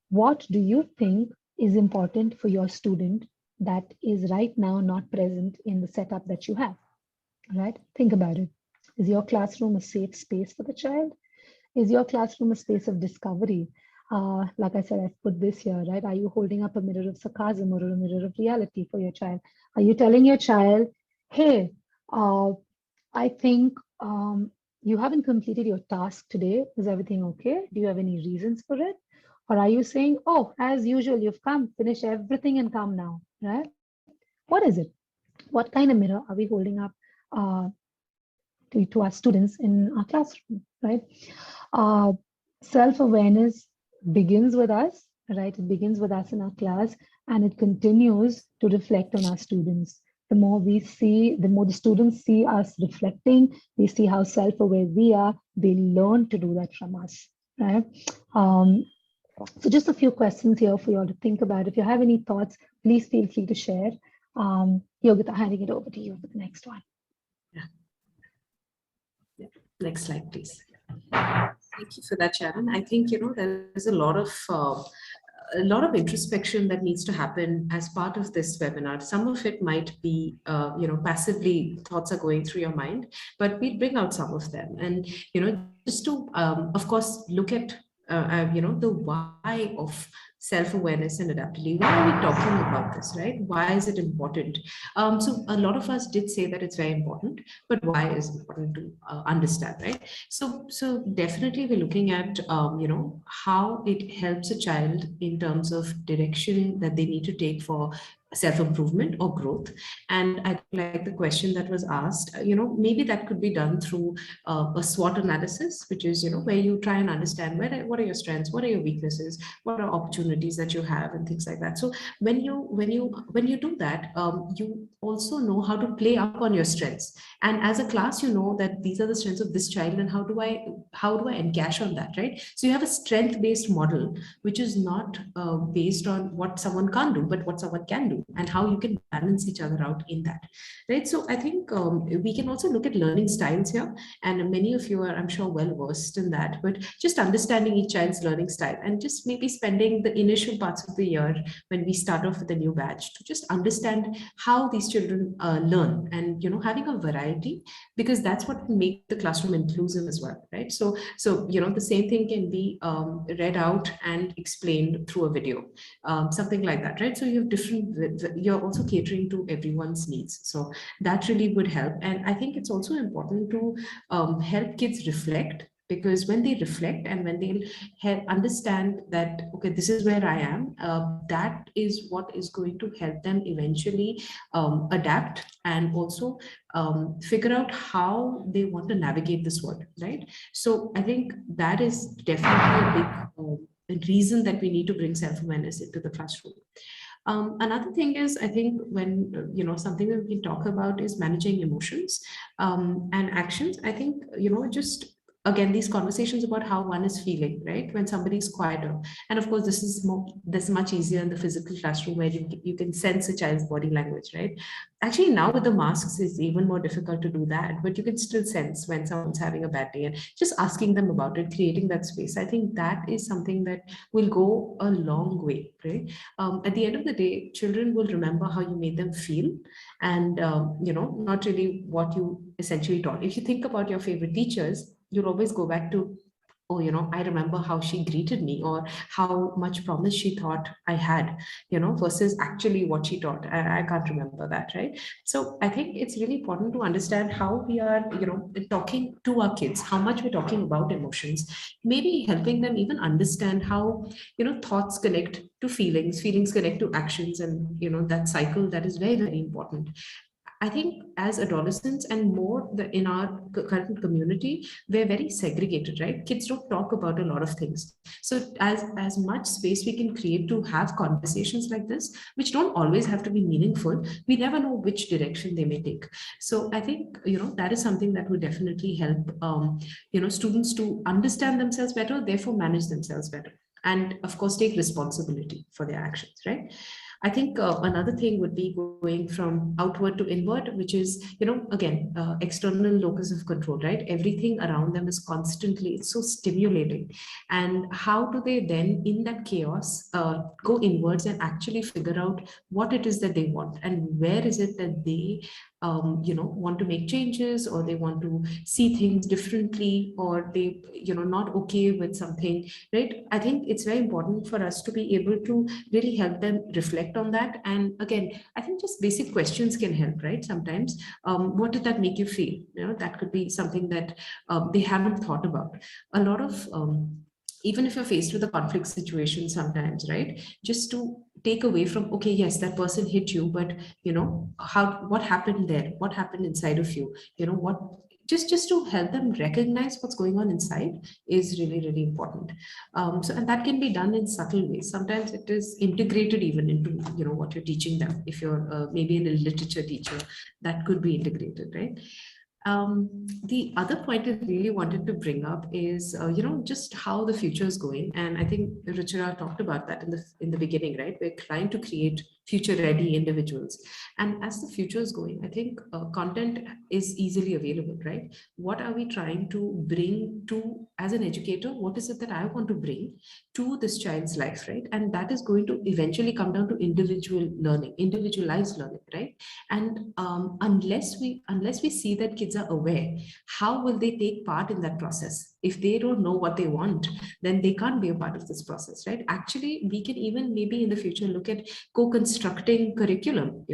What do you think is important for your student that is right now not present in the setup that you have, right? Think about it. Is your classroom a safe space for the child? Is your classroom a space of discovery? Like I said, I've put this here, right? Are you holding up a mirror of sarcasm or a mirror of reality for your child? Are you telling your child, hey, I think you haven't completed your task today. Is everything okay? Do you have any reasons for it? Or are you saying, oh, as usual, you've come, finish everything and come now, right? What is it? What kind of mirror are we holding up to our students in our classroom, right? Self-awareness begins with us, right? It begins with us in our class, and it continues to reflect on our students. The more we see, the more the students see us reflecting, they see how self-aware we are, they learn to do that from us, right? So just a few questions here for you all to think about. If you have any thoughts, please feel free to share. Yogita, handing it over to you for the next one. Yeah. Next slide, please. Thank you for that, Sharon. I think, there's a lot of introspection that needs to happen as part of this webinar. Some of it might be, passively thoughts are going through your mind, but we bring out some of them. And, just to, of course, look at, the why of self-awareness and adaptability. Why are we talking about this, right? Why is it important? So a lot of us did say that it's very important, but why is it important to understand, right? So definitely we're looking at, how it helps a child in terms of direction that they need to take for self-improvement or growth. And I like the question that was asked, maybe that could be done through a SWOT analysis, which is, where you try and understand what are your strengths, what are your weaknesses, what are opportunities that you have, and things like that. So when you do that, you also know how to play up on your strengths. And as a class, you know that these are the strengths of this child, and how do I encash on that, right? So you have a strength-based model, which is not based on what someone can't do, but what someone can do, and how you can balance each other out in that, right? So I think we can also look at learning styles here, and many of you are, I'm sure, well versed in that, but just understanding each child's learning style, and just maybe spending the initial parts of the year when we start off with a new batch to just understand how these children learn, and having a variety, because that's what will make the classroom inclusive as well, right? So the same thing can be read out and explained through a video, something like that, right? So you have you're also catering to everyone's needs. So that really would help. And I think it's also important to help kids reflect, because when they reflect and when they'll understand that, okay, this is where I am, that is what is going to help them eventually adapt, and also figure out how they want to navigate this world, right? So I think that is definitely a big reason that we need to bring self-awareness into the classroom. Another thing is, I think when, something that we can talk about is managing emotions and actions. I think, just again, these conversations about how one is feeling, right? When somebody's quieter. And of course, this is much easier in the physical classroom, where you can sense a child's body language, right? Actually, now with the masks, it's even more difficult to do that, but you can still sense when someone's having a bad day, and just asking them about it, creating that space. I think that is something that will go a long way, right? At the end of the day, children will remember how you made them feel, and not really what you essentially taught. If you think about your favorite teachers, you'll always go back to, oh, I remember how she greeted me, or how much promise she thought I had, versus actually what she taught. I can't remember that, right? So I think it's really important to understand how we are, talking to our kids, how much we're talking about emotions, maybe helping them even understand how, thoughts connect to feelings, feelings connect to actions, and, that cycle, that is very, very important. I think as adolescents, and more in our current community, we're very segregated, right? Kids don't talk about a lot of things. So as much space we can create to have conversations like this, which don't always have to be meaningful, we never know which direction they may take. So I think, that is something that would definitely help, students to understand themselves better, therefore manage themselves better. And of course, take responsibility for their actions, right? I think another thing would be going from outward to inward, which is, again, external locus of control, right? Everything around them is constantly, it's so stimulating. And how do they then, in that chaos, go inwards and actually figure out what it is that they want, and where is it that they want to make changes, or they want to see things differently, or they, not okay with something, right? I think it's very important for us to be able to really help them reflect on that. And again, I think just basic questions can help, right? Sometimes, what did that make you feel? That could be something that they haven't thought about. A lot of even if you're faced with a conflict situation sometimes, right? Just to take away from, okay, yes, that person hit you, but what happened there? What happened inside of you? What, just to help them recognize what's going on inside is really, really important. And that can be done in subtle ways. Sometimes it is integrated even into, what you're teaching them. If you're maybe a literature teacher, that could be integrated, right? The other point I really wanted to bring up is, just how the future is going. And I think Ruchira talked about that in the beginning, right? We're trying to create future-ready individuals. And as the future is going, I think content is easily available, right? What are we trying to bring to, as an educator, what is it that I want to bring to this child's life, right? And that is going to eventually come down to individual learning, individualized learning, right? And unless we see that kids are aware, how will they take part in that process? if they don't know what they want, then they can't be a part of this process, right? Actually, we can even maybe in the future look at co-constructing curriculum,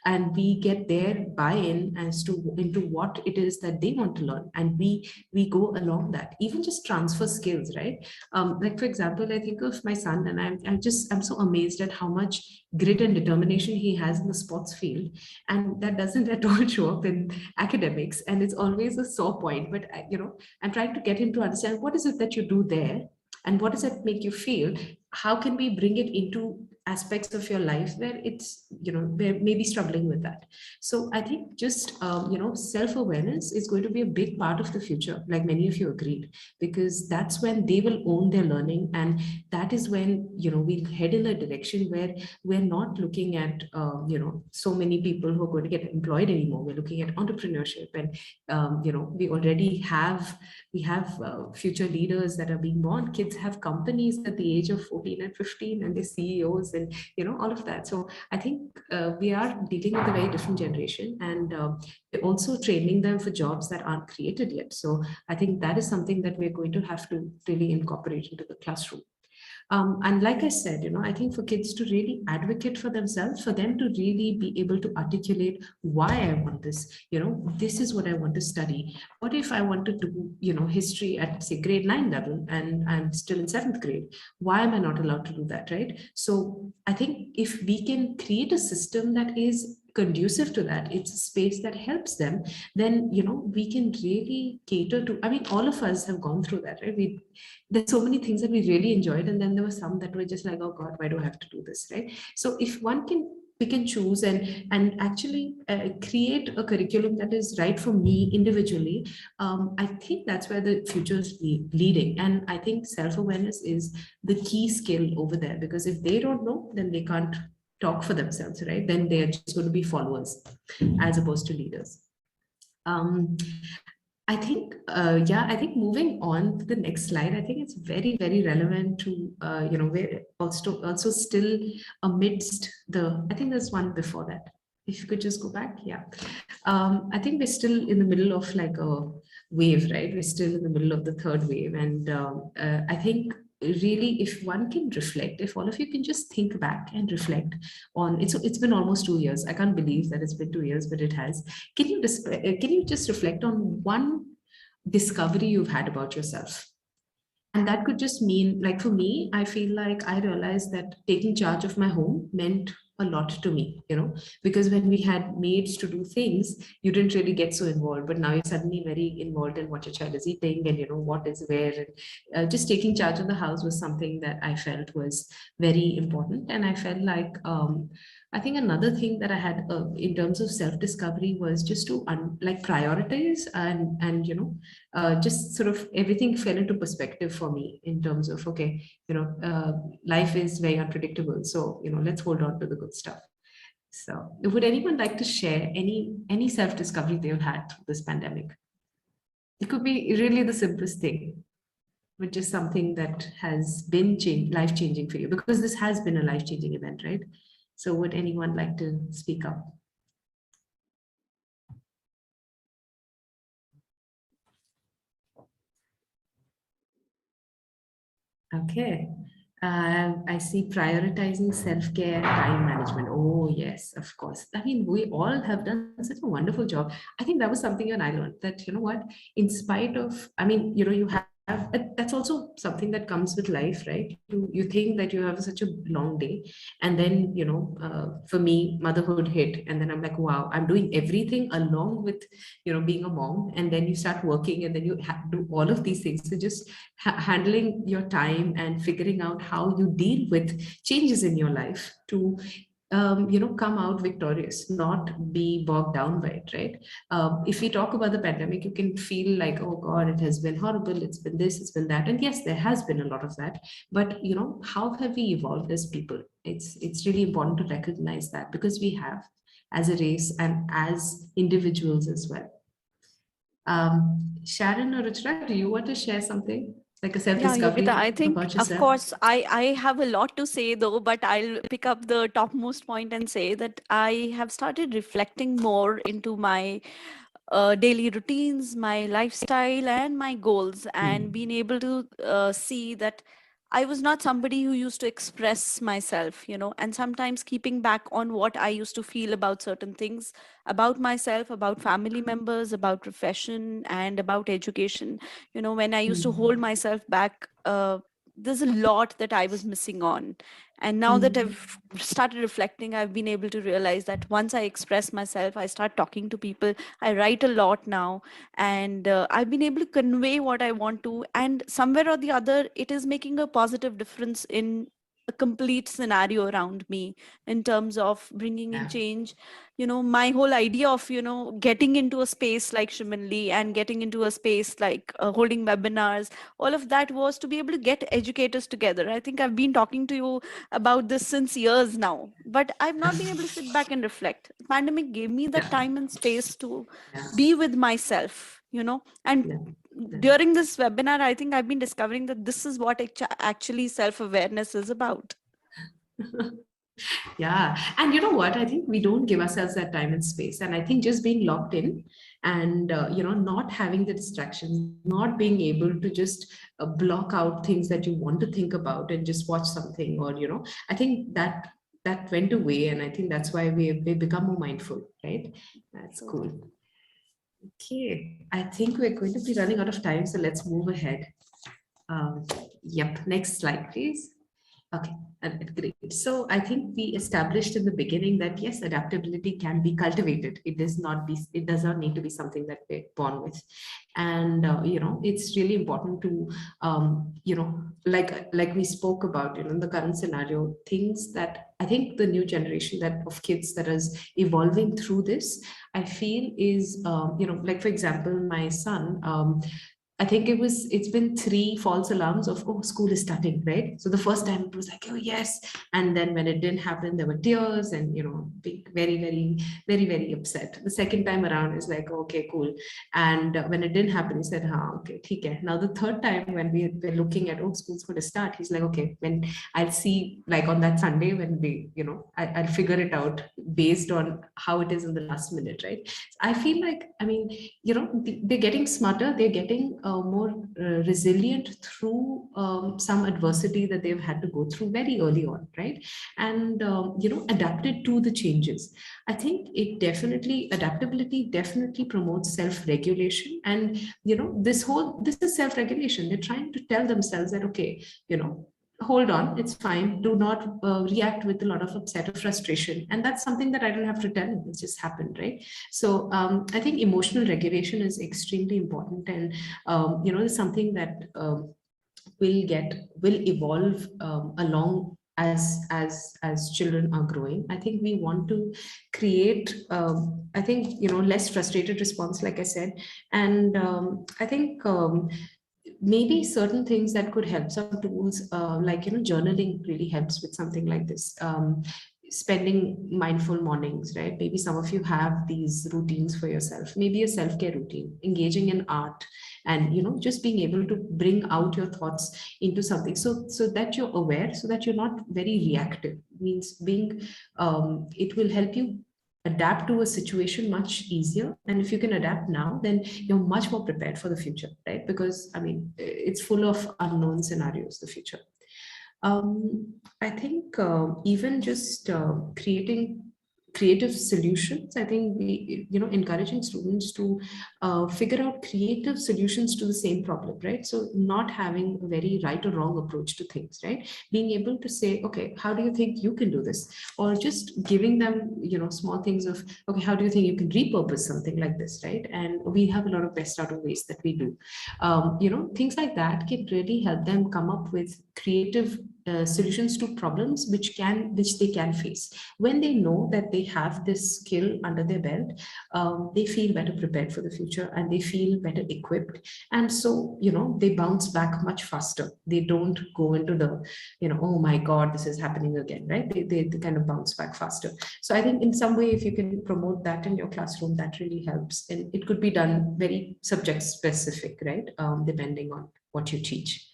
and we get their buy-in as to into what it is that they want to learn, and we go along that, even just transfer skills, right? Like for example, I think of my son, and I'm so amazed at how much grit and determination he has in the sports field, and that doesn't at all show up in academics, and it's always a sore point. But I'm trying to get him to understand what is it that you do there, and what does it make you feel. How can we bring it into aspects of your life where it's where maybe struggling with that. So I think just self-awareness is going to be a big part of the future, like many of you agreed, because that's when they will own their learning, and that is when we'll head in a direction where we're not looking at so many people who are going to get employed anymore. We're looking at entrepreneurship, and we already have future leaders that are being born. Kids have companies at the age of 14 and 15, and they're CEOs, and all of that. So I think we are dealing with a very different generation, and we're also training them for jobs that aren't created yet. So I think that is something that we're going to have to really incorporate into the classroom. And like I said, I think for kids to really advocate for themselves, for them to really be able to articulate why I want this, this is what I want to study. What if I want to do, history at say grade 9 level, and I'm still in 7th grade? Why am I not allowed to do that, right? So I think if we can create a system that is conducive to that, it's a space that helps them, then we can really cater to, I mean, all of us have gone through that, right? There's so many things that we really enjoyed, and then there were some that were just like, oh God, why do I have to do this, right? So if one can pick and choose and actually create a curriculum that is right for me individually, I think that's where the future is leading. And I think self-awareness is the key skill over there, because if they don't know, then they can't talk for themselves, right? Then they're just going to be followers as opposed to leaders. I think, I think moving on to the next slide, I think it's very, very relevant to, we're also still amidst I think there's one before that. If you could just go back, yeah. I think we're still in the middle of like a wave, right? We're still in the middle of the third wave. And I think really, if one can reflect, if all of you can just think back and reflect on it's been almost 2 years. I can't believe that it's been 2 years, but it has. Can you just reflect on one discovery you've had about yourself? And that could just mean, like for me, I feel like I realized that taking charge of my home meant a lot to me, because when we had maids to do things, you didn't really get so involved, but now you're suddenly very involved in what your child is eating and what is where, and just taking charge of the house was something that I felt was very important. And I felt like I think another thing that I had in terms of self-discovery was just to prioritize and just sort of everything fell into perspective for me in terms of, okay, life is very unpredictable. So, let's hold on to the good stuff. So would anyone like to share any self-discovery they've had through this pandemic? It could be really the simplest thing, but just something that has been life-changing for you, because this has been a life-changing event, right? So would anyone like to speak up? Okay. I see prioritizing self-care, time management. Oh, yes, of course. I mean, we all have done such a wonderful job. I think that was something that I learned, that, what, in spite of, I mean, you have, that's also something that comes with life, right? You think that you have such a long day, and then, for me, motherhood hit, and then I'm like, wow, I'm doing everything along with, being a mom, and then you start working, and then you have to do all of these things. So just handling your time and figuring out how you deal with changes in your life to come out victorious, not be bogged down by it, right? If we talk about the pandemic, you can feel like, oh God, it has been horrible, it's been this, it's been that. And yes, there has been a lot of that. But, how have we evolved as people? It's really important to recognize that, because we have, as a race and as individuals as well. Sharon or Ruchira, do you want to share something? Like a self-discovery Yogita, I think, about yourself? of course, I have a lot to say though, but I'll pick up the topmost point and say that I have started reflecting more into my daily routines, my lifestyle, and my goals, and being able to see that I was not somebody who used to express myself, and sometimes keeping back on what I used to feel about certain things, about myself, about family members, about profession, and about education. When I used to hold myself back, there's a lot that I was missing on. And now that I've started reflecting, I've been able to realize that once I express myself, I start talking to people. I write a lot now, and I've been able to convey what I want to. And somewhere or the other, it is making a positive difference in a complete scenario around me in terms of bringing in Yeah. change. My whole idea of, getting into a space like Shiminly and getting into a space like holding webinars, all of that was to be able to get educators together. I think I've been talking to you about this since years now, but I've not been able to sit back and reflect. The pandemic gave me the Yeah. time and space to Yeah. be with myself, and Yeah. during this webinar, I think I've been discovering that this is what actually self-awareness is about. Yeah. And you know what? I think we don't give ourselves that time and space. And I think just being locked in and, not having the distractions, not being able to just block out things that you want to think about and just watch something or, I think that went away. And I think that's why we become more mindful, right? That's So cool. Okay. I think we're going to be running out of time. So let's move ahead. Yep. Next slide, please. Okay, great. So I think we established in the beginning that yes, adaptability can be cultivated. It does not need to be something that we're born with. And it's really important to like we spoke about, in the current scenario, things that I think the new generation of kids that is evolving through this, I feel is like for example, my son, I think it's been 3 false alarms of, oh, school is starting, right? So the first time it was like, oh, yes. And then when it didn't happen, there were tears and, being very, very, very, very upset. The second time around is like, okay, cool. And when it didn't happen, he said, okay, okay. Now the third time when we were looking at, oh, school's going to start, he's like, okay, when I'll see, like on that Sunday when we, I'll figure it out based on how it is in the last minute, right? So I feel like, I mean, they're getting smarter, they're getting more resilient through some adversity that they've had to go through very early on, right? And adapted to the changes. I think adaptability definitely promotes self-regulation. And this is self-regulation. They're trying to tell themselves that, okay, hold on, it's fine. Do not react with a lot of upset or frustration. And that's something that I don't have to tell them. It just happened, right? So I think emotional regulation is extremely important. And, it's something that will evolve along as children are growing. I think we want to create, I think, less frustrated response, like I said. And I think maybe certain things that could help, some tools like journaling really helps with something like this. Spending mindful mornings, right? Maybe some of you have these routines for yourself, maybe a self-care routine, engaging in art, and just being able to bring out your thoughts into something, so that you're aware, so that you're not very reactive. Means being it will help you adapt to a situation much easier. And if you can adapt now, then you're much more prepared for the future, right? Because I mean, it's full of unknown scenarios, the future. I think even just creating creative solutions, I think we, encouraging students to figure out creative solutions to the same problem, right? So not having a very right or wrong approach to things, right? Being able to say, okay, how do you think you can do this? Or just giving them, small things of, okay, how do you think you can repurpose something like this, right? And we have a lot of best out of waste that we do. Things like that can really help them come up with creative solutions to problems which they can face. When they know that they have this skill under their belt, they feel better prepared for the future, and they feel better equipped. And so, they bounce back much faster. They don't go into the, oh my God, this is happening again, right? They kind of bounce back faster. So I think in some way, if you can promote that in your classroom, that really helps. And it could be done very subject specific, right? Depending on what you teach.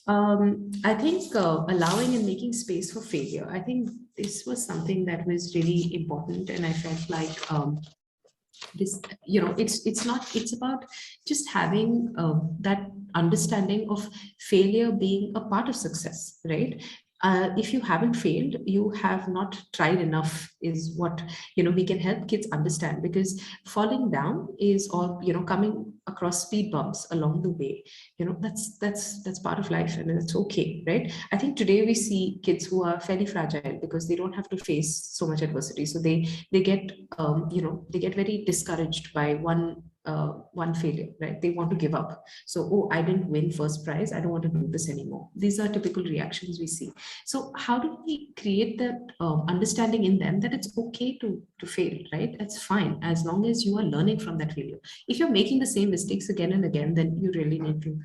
I think allowing and making space for failure, I think this was something that was really important. And I felt like this, it's about just having that understanding of failure being a part of success, right? If you haven't failed, you have not tried enough, is what we can help kids understand. Because falling down is, or coming across speed bumps along the way, that's part of life, and it's okay, right? I think today we see kids who are fairly fragile because they don't have to face so much adversity, so they get they get very discouraged by one failure, right? They want to give up. So, oh, I didn't win first prize, I don't want to do this anymore. These are typical reactions we see. So how do we create that understanding in them that it's okay to fail, right? That's fine, as long as you are learning from that failure. If you're making the same mistakes again and again, then you really need to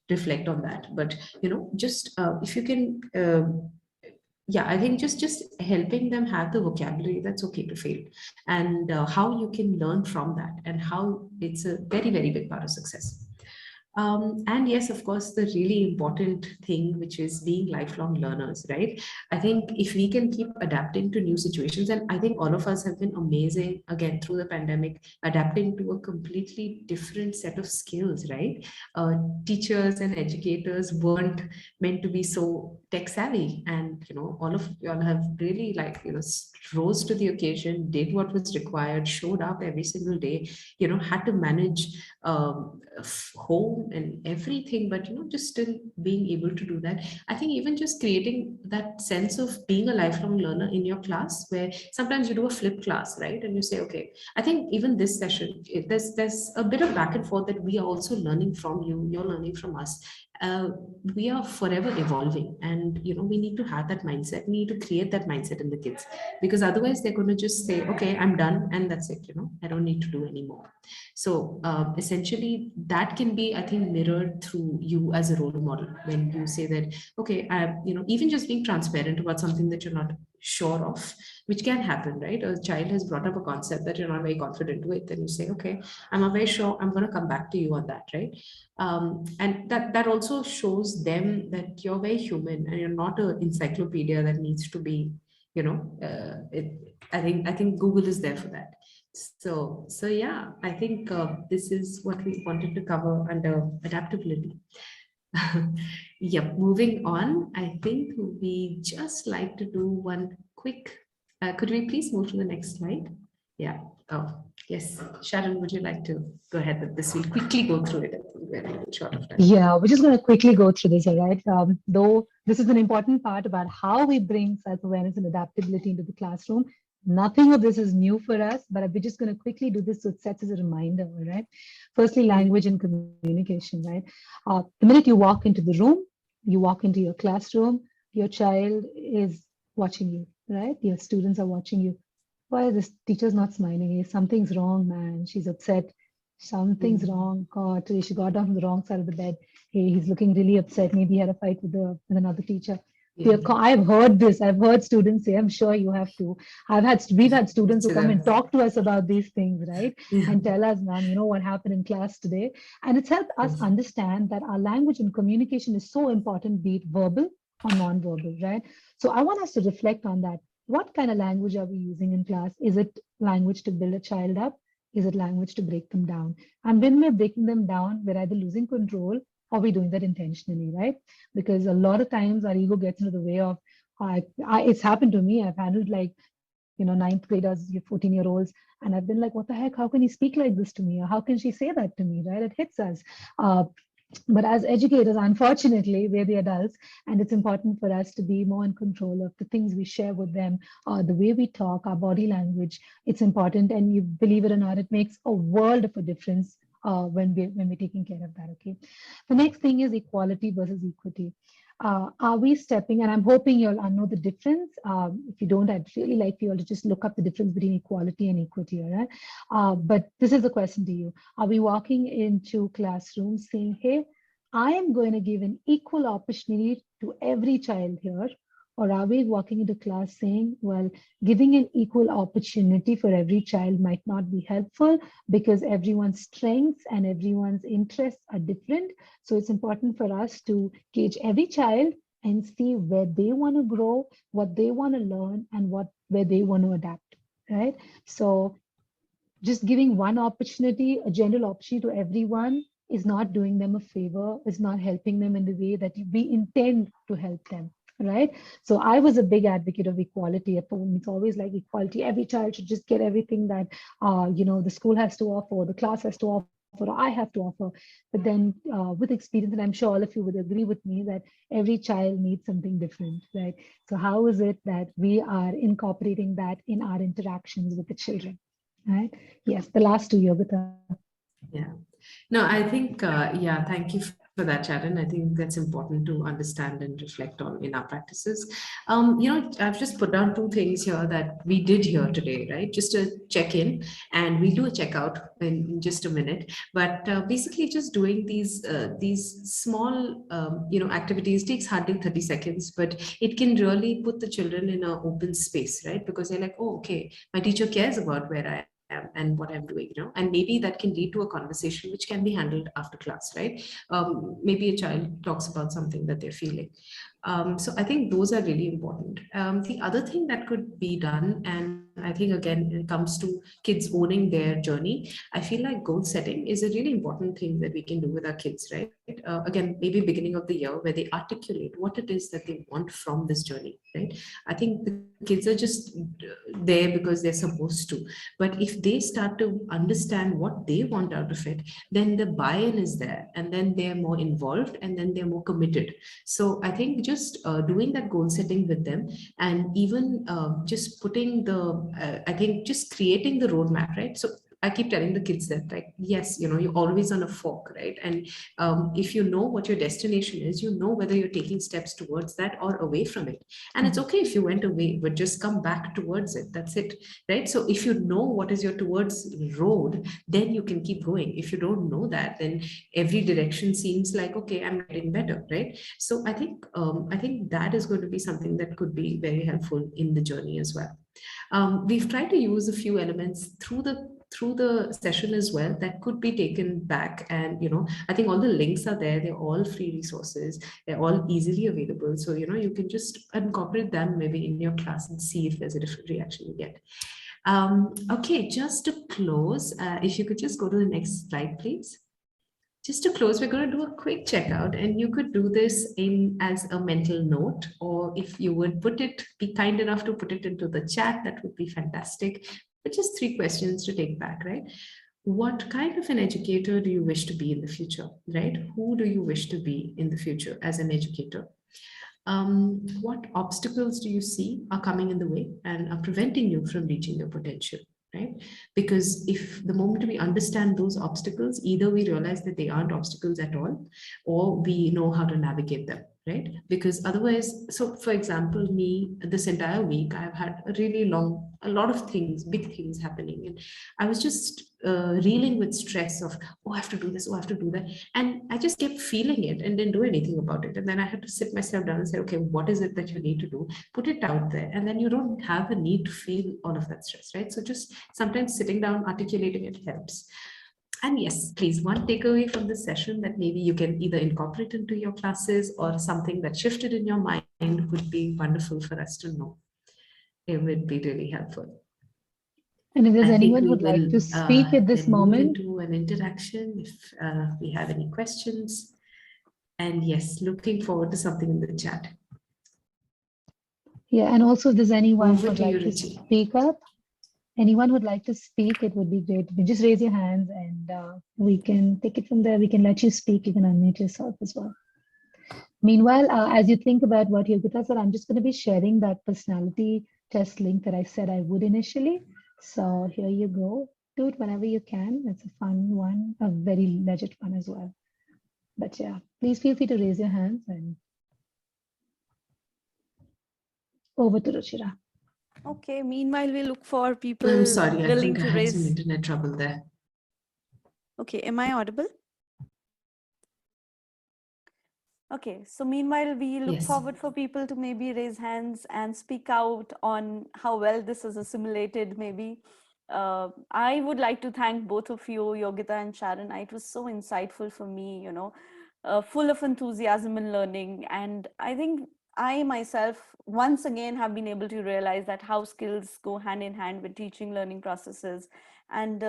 reflect on that. But just if you can yeah, I think just helping them have the vocabulary that's okay to fail, and how you can learn from that, and how it's a very, very big part of success. And yes, of course, the really important thing, which is being lifelong learners, right? I think if we can keep adapting to new situations, and I think all of us have been amazing, again, through the pandemic, adapting to a completely different set of skills, right? Teachers and educators weren't meant to be so tech savvy. And, all of y'all have really rose to the occasion, did what was required, showed up every single day, had to manage home and everything, but just still being able to do that. I think even just creating that sense of being a lifelong learner in your class, where sometimes you do a flip class, right? And you say, okay, I think even this session, there's a bit of back and forth, that we are also learning from you, you're learning from us. We are forever evolving, and we need to have that mindset. We need to create that mindset in the kids, because otherwise they're going to just say, okay, I'm done, and that's it, I don't need to do anymore. So essentially that can be, I think, mirrored through you as a role model, when you say that, okay, even just being transparent about something that you're not sure of, which can happen, right? A child has brought up a concept that you're not very confident with, and you say, okay, I'm not very sure, I'm going to come back to you on that, right? And that also shows them that you're very human, and you're not an encyclopedia that needs to be, I think Google is there for that. So yeah, I think this is what we wanted to cover under adaptability. Yep, moving on, I think we just like to do one quick, could we please move to the next slide? Yeah. Oh, yes. Sharon, would you like to go ahead with this? We'll quickly go through it. Very short of time. Yeah, we're just going to quickly go through this, all right? Though this is an important part about how we bring self-awareness and adaptability into the classroom. Nothing of this is new for us, but we're just going to quickly do this so it sets as a reminder, all right? Firstly, language and communication, right? The minute you walk into the room, you walk into your classroom, your child is watching you, right? Your students are watching you. Why is this teacher's not smiling? Hey, something's wrong, man. She's upset. Something's wrong. God, today she got down from the wrong side of the bed. Hey, he's looking really upset. Maybe he had a fight with another teacher. Yeah. I've heard this. I've heard students say, I'm sure you have to. We've had students who come and talk to us about these things, right? Yeah. And tell us, ma'am, you know what happened in class today. And it's helped us understand that our language and communication is so important, be it verbal or non-verbal, right? So I want us to reflect on that. What kind of language are we using in class? Is it language to build a child up? Is it language to break them down? And when we're breaking them down, we're either losing control or we're doing that intentionally, right? Because a lot of times our ego gets into the way of, it's happened to me. I've handled ninth graders, 14-year-olds, and I've been like, what the heck? How can he speak like this to me? Or how can she say that to me, right? It hits us. But as educators, unfortunately, we're the adults, and it's important for us to be more in control of the things we share with them, the way we talk, our body language. It's important, and you believe it or not, it makes a world of a difference when we're taking care of that. Okay. The next thing is equality versus equity. Are we stepping, and I'm hoping you'll know the difference. If you don't, I'd really like you all to just look up the difference between equality and equity, all right? But this is the question to you. Are we walking into classrooms saying, hey, I am going to give an equal opportunity to every child here? Or are we walking into class saying, well, giving an equal opportunity for every child might not be helpful because everyone's strengths and everyone's interests are different. So it's important for us to gauge every child and see where they want to grow, what they want to learn, and where they want to adapt, right? So just giving one opportunity, a general opportunity to everyone, is not doing them a favor, is not helping them in the way that we intend to help them, right? So I was a big advocate of equality at home. It's always like equality. Every child should just get everything that, the school has to offer, the class has to offer, or I have to offer. But then with experience, and I'm sure all of you would agree with me that every child needs something different, right? So how is it that we are incorporating that in our interactions with the children, right? Yes, the last two, Yogita. Yeah. No, I think, yeah, thank you for that, Sharon. I think that's important to understand and reflect on in our practices. I've just put down two things here that we did here today, right? Just to check in, and we'll do a checkout in just a minute. But basically, just doing these small, activities takes hardly 30 seconds, but it can really put the children in an open space, right? Because they're like, oh, okay, my teacher cares about where I am and what I'm doing, and maybe that can lead to a conversation which can be handled after class, right? Maybe a child talks about something that they're feeling. So I think those are really important. The other thing that could be done, and I think again, when it comes to kids owning their journey, I feel like goal setting is a really important thing that we can do with our kids, right? Again, maybe beginning of the year where they articulate what it is that they want from this journey, right? I think the kids are just there because they're supposed to. But if they start to understand what they want out of it, then the buy-in is there, and then they're more involved, and then they're more committed. So I think just doing that goal setting with them, and even just putting I think just creating the roadmap, right? So I keep telling the kids that, like, yes, you're always on a fork, right? And if you know what your destination is, you know whether you're taking steps towards that or away from it. And it's okay if you went away, but just come back towards it. That's it, right? So if you know what is your towards road, then you can keep going. If you don't know that, then every direction seems like, okay, I'm getting better, right? So I think that is going to be something that could be very helpful in the journey as well. We've tried to use a few elements through the session as well that could be taken back, and I think all the links are there. They're all free resources, they're all easily available, so you can just incorporate them maybe in your class and see if there's a different reaction you get. Okay, just to close, if you could just go to the next slide, please. Just to close, we're going to do a quick checkout, and you could do this in as a mental note, or if you would be kind enough to put it into the chat, that would be fantastic. But just 3 questions to take back, right? What kind of an educator do you wish to be in the future, right? Who do you wish to be in the future as an educator? What obstacles do you see are coming in the way and are preventing you from reaching your potential? Right? Because if the moment we understand those obstacles, either we realize that they aren't obstacles at all, or we know how to navigate them, right? Because otherwise, so for example, me, this entire week, I've had a lot of things, big things happening. And I was just reeling with stress of, oh, I have to do this, oh, I have to do that. And I just kept feeling it and didn't do anything about it. And then I had to sit myself down and say, okay, what is it that you need to do? Put it out there. And then you don't have a need to feel all of that stress, right? So just sometimes sitting down, articulating it helps. And yes, please, one takeaway from this session that maybe you can either incorporate into your classes or something that shifted in your mind would be wonderful for us to know. It would be really helpful. And if there's I think anyone we who'd like to will speak at this then move moment, into an interaction if we have any questions. And yes, looking forward to something in the chat. yeah, and also if there's anyone Over who'd to you, like to Richie. speak up, anyone who'd like to speak, it would be great. You can just raise your hands and we can take it from there. We can let you speak. You can unmute yourself as well. Meanwhile, as you think about what Yogita said, I'm just going to be sharing that personality test link that I said I would initially. So here you go. Do it whenever you can. It's a fun one, a very legit one as well. But yeah, please feel free to raise your hands and over to Ruchira. Okay, meanwhile, we look for people I'm sorry, I willing think I to had raise. some internet trouble there. Okay, am I audible? Okay, so meanwhile, we look Yes. forward for people to maybe raise hands and speak out on how well this is assimilated, maybe. I would like to thank both of you, Yogita and Sharon. It was so insightful for me, full of enthusiasm in learning. And I think I myself, once again, have been able to realize that how skills go hand in hand with teaching learning processes. And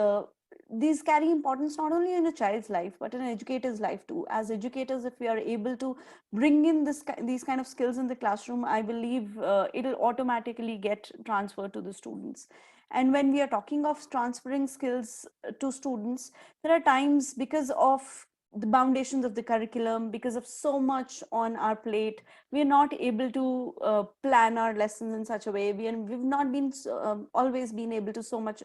these carry importance not only in a child's life, but in an educator's life too. As educators, if we are able to bring in these kind of skills in the classroom, I believe it'll automatically get transferred to the students. And when we are talking of transferring skills to students, there are times, because of the foundations of the curriculum, because of so much on our plate, we are not able to plan our lessons in such a way. We've not been always been able to so much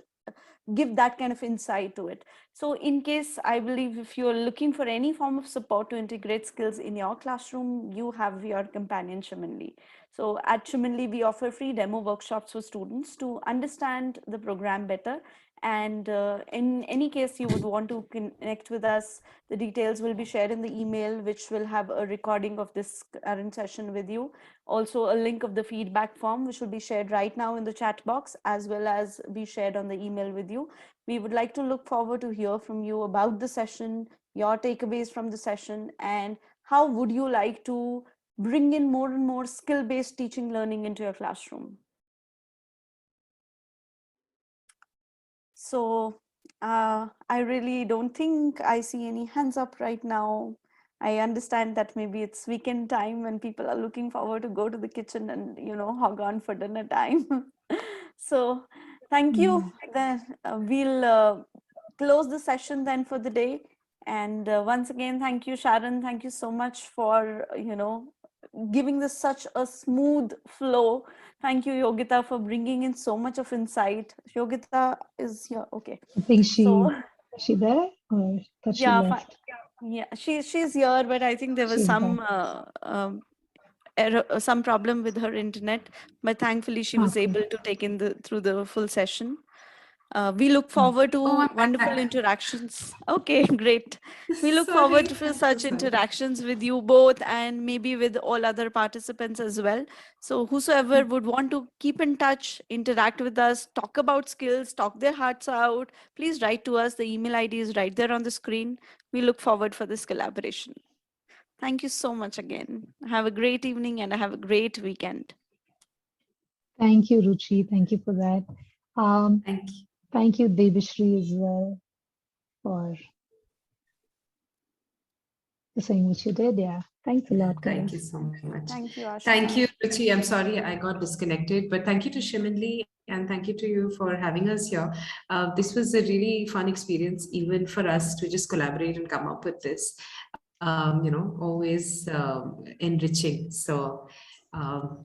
give that kind of insight to it. So in case, I believe, if you're looking for any form of support to integrate skills in your classroom, you have your companion Shiminly. So at Shiminly, we offer free demo workshops for students to understand the program better. And in any case you would want to connect with us, the details will be shared in the email, which will have a recording of this current session with you. Also a link of the feedback form, which will be shared right now in the chat box, as well as be shared on the email with you. We would like to look forward to hear from you about the session, your takeaways from the session, and how would you like to bring in more and more skill-based teaching learning into your classroom. So I really don't think I see any hands up right now. I understand that maybe it's weekend time when people are looking forward to go to the kitchen and, hog on for dinner time. So thank you. Then we'll close the session then for the day. And once again, thank you, Sharon. Thank you so much for, giving this such a smooth flow. Thank you, Yogita, for bringing in so much of insight. Yogita is here. Okay. I think So is she there, or thought she yeah, left? yeah, she's here, but I think there was She's some error, some problem with her internet. But thankfully, she was Okay. able to take in through the full session. We look forward to Oh, I'm wonderful back. interactions. Okay, great. We look forward Sorry, to I'm so such sorry. interactions with you both, and maybe with all other participants as well. So whosoever would want to keep in touch, interact with us, talk about skills, talk their hearts out, please write to us. The email ID is right there on the screen. We look forward for this collaboration. Thank you so much again. Have a great evening and have a great weekend. Thank you, Ruchi. Thank you for that. Thank you. Thank you, Devashri, as well, for saying what you did. Yeah. Thanks a lot, guys. Thank you so much. Thank you, Asha. Thank you, Ruchi. I'm sorry I got disconnected, but thank you to Shiminly and thank you to you for having us here. This was a really fun experience, even for us to just collaborate and come up with this. Always enriching. So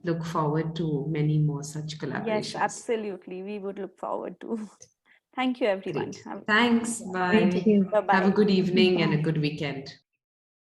look forward to many more such collaborations. Yes, absolutely. We would look forward to. Thank you, everyone. Great. Thanks. Bye. Thank you. Bye-bye. Have a good evening and a Bye. good weekend.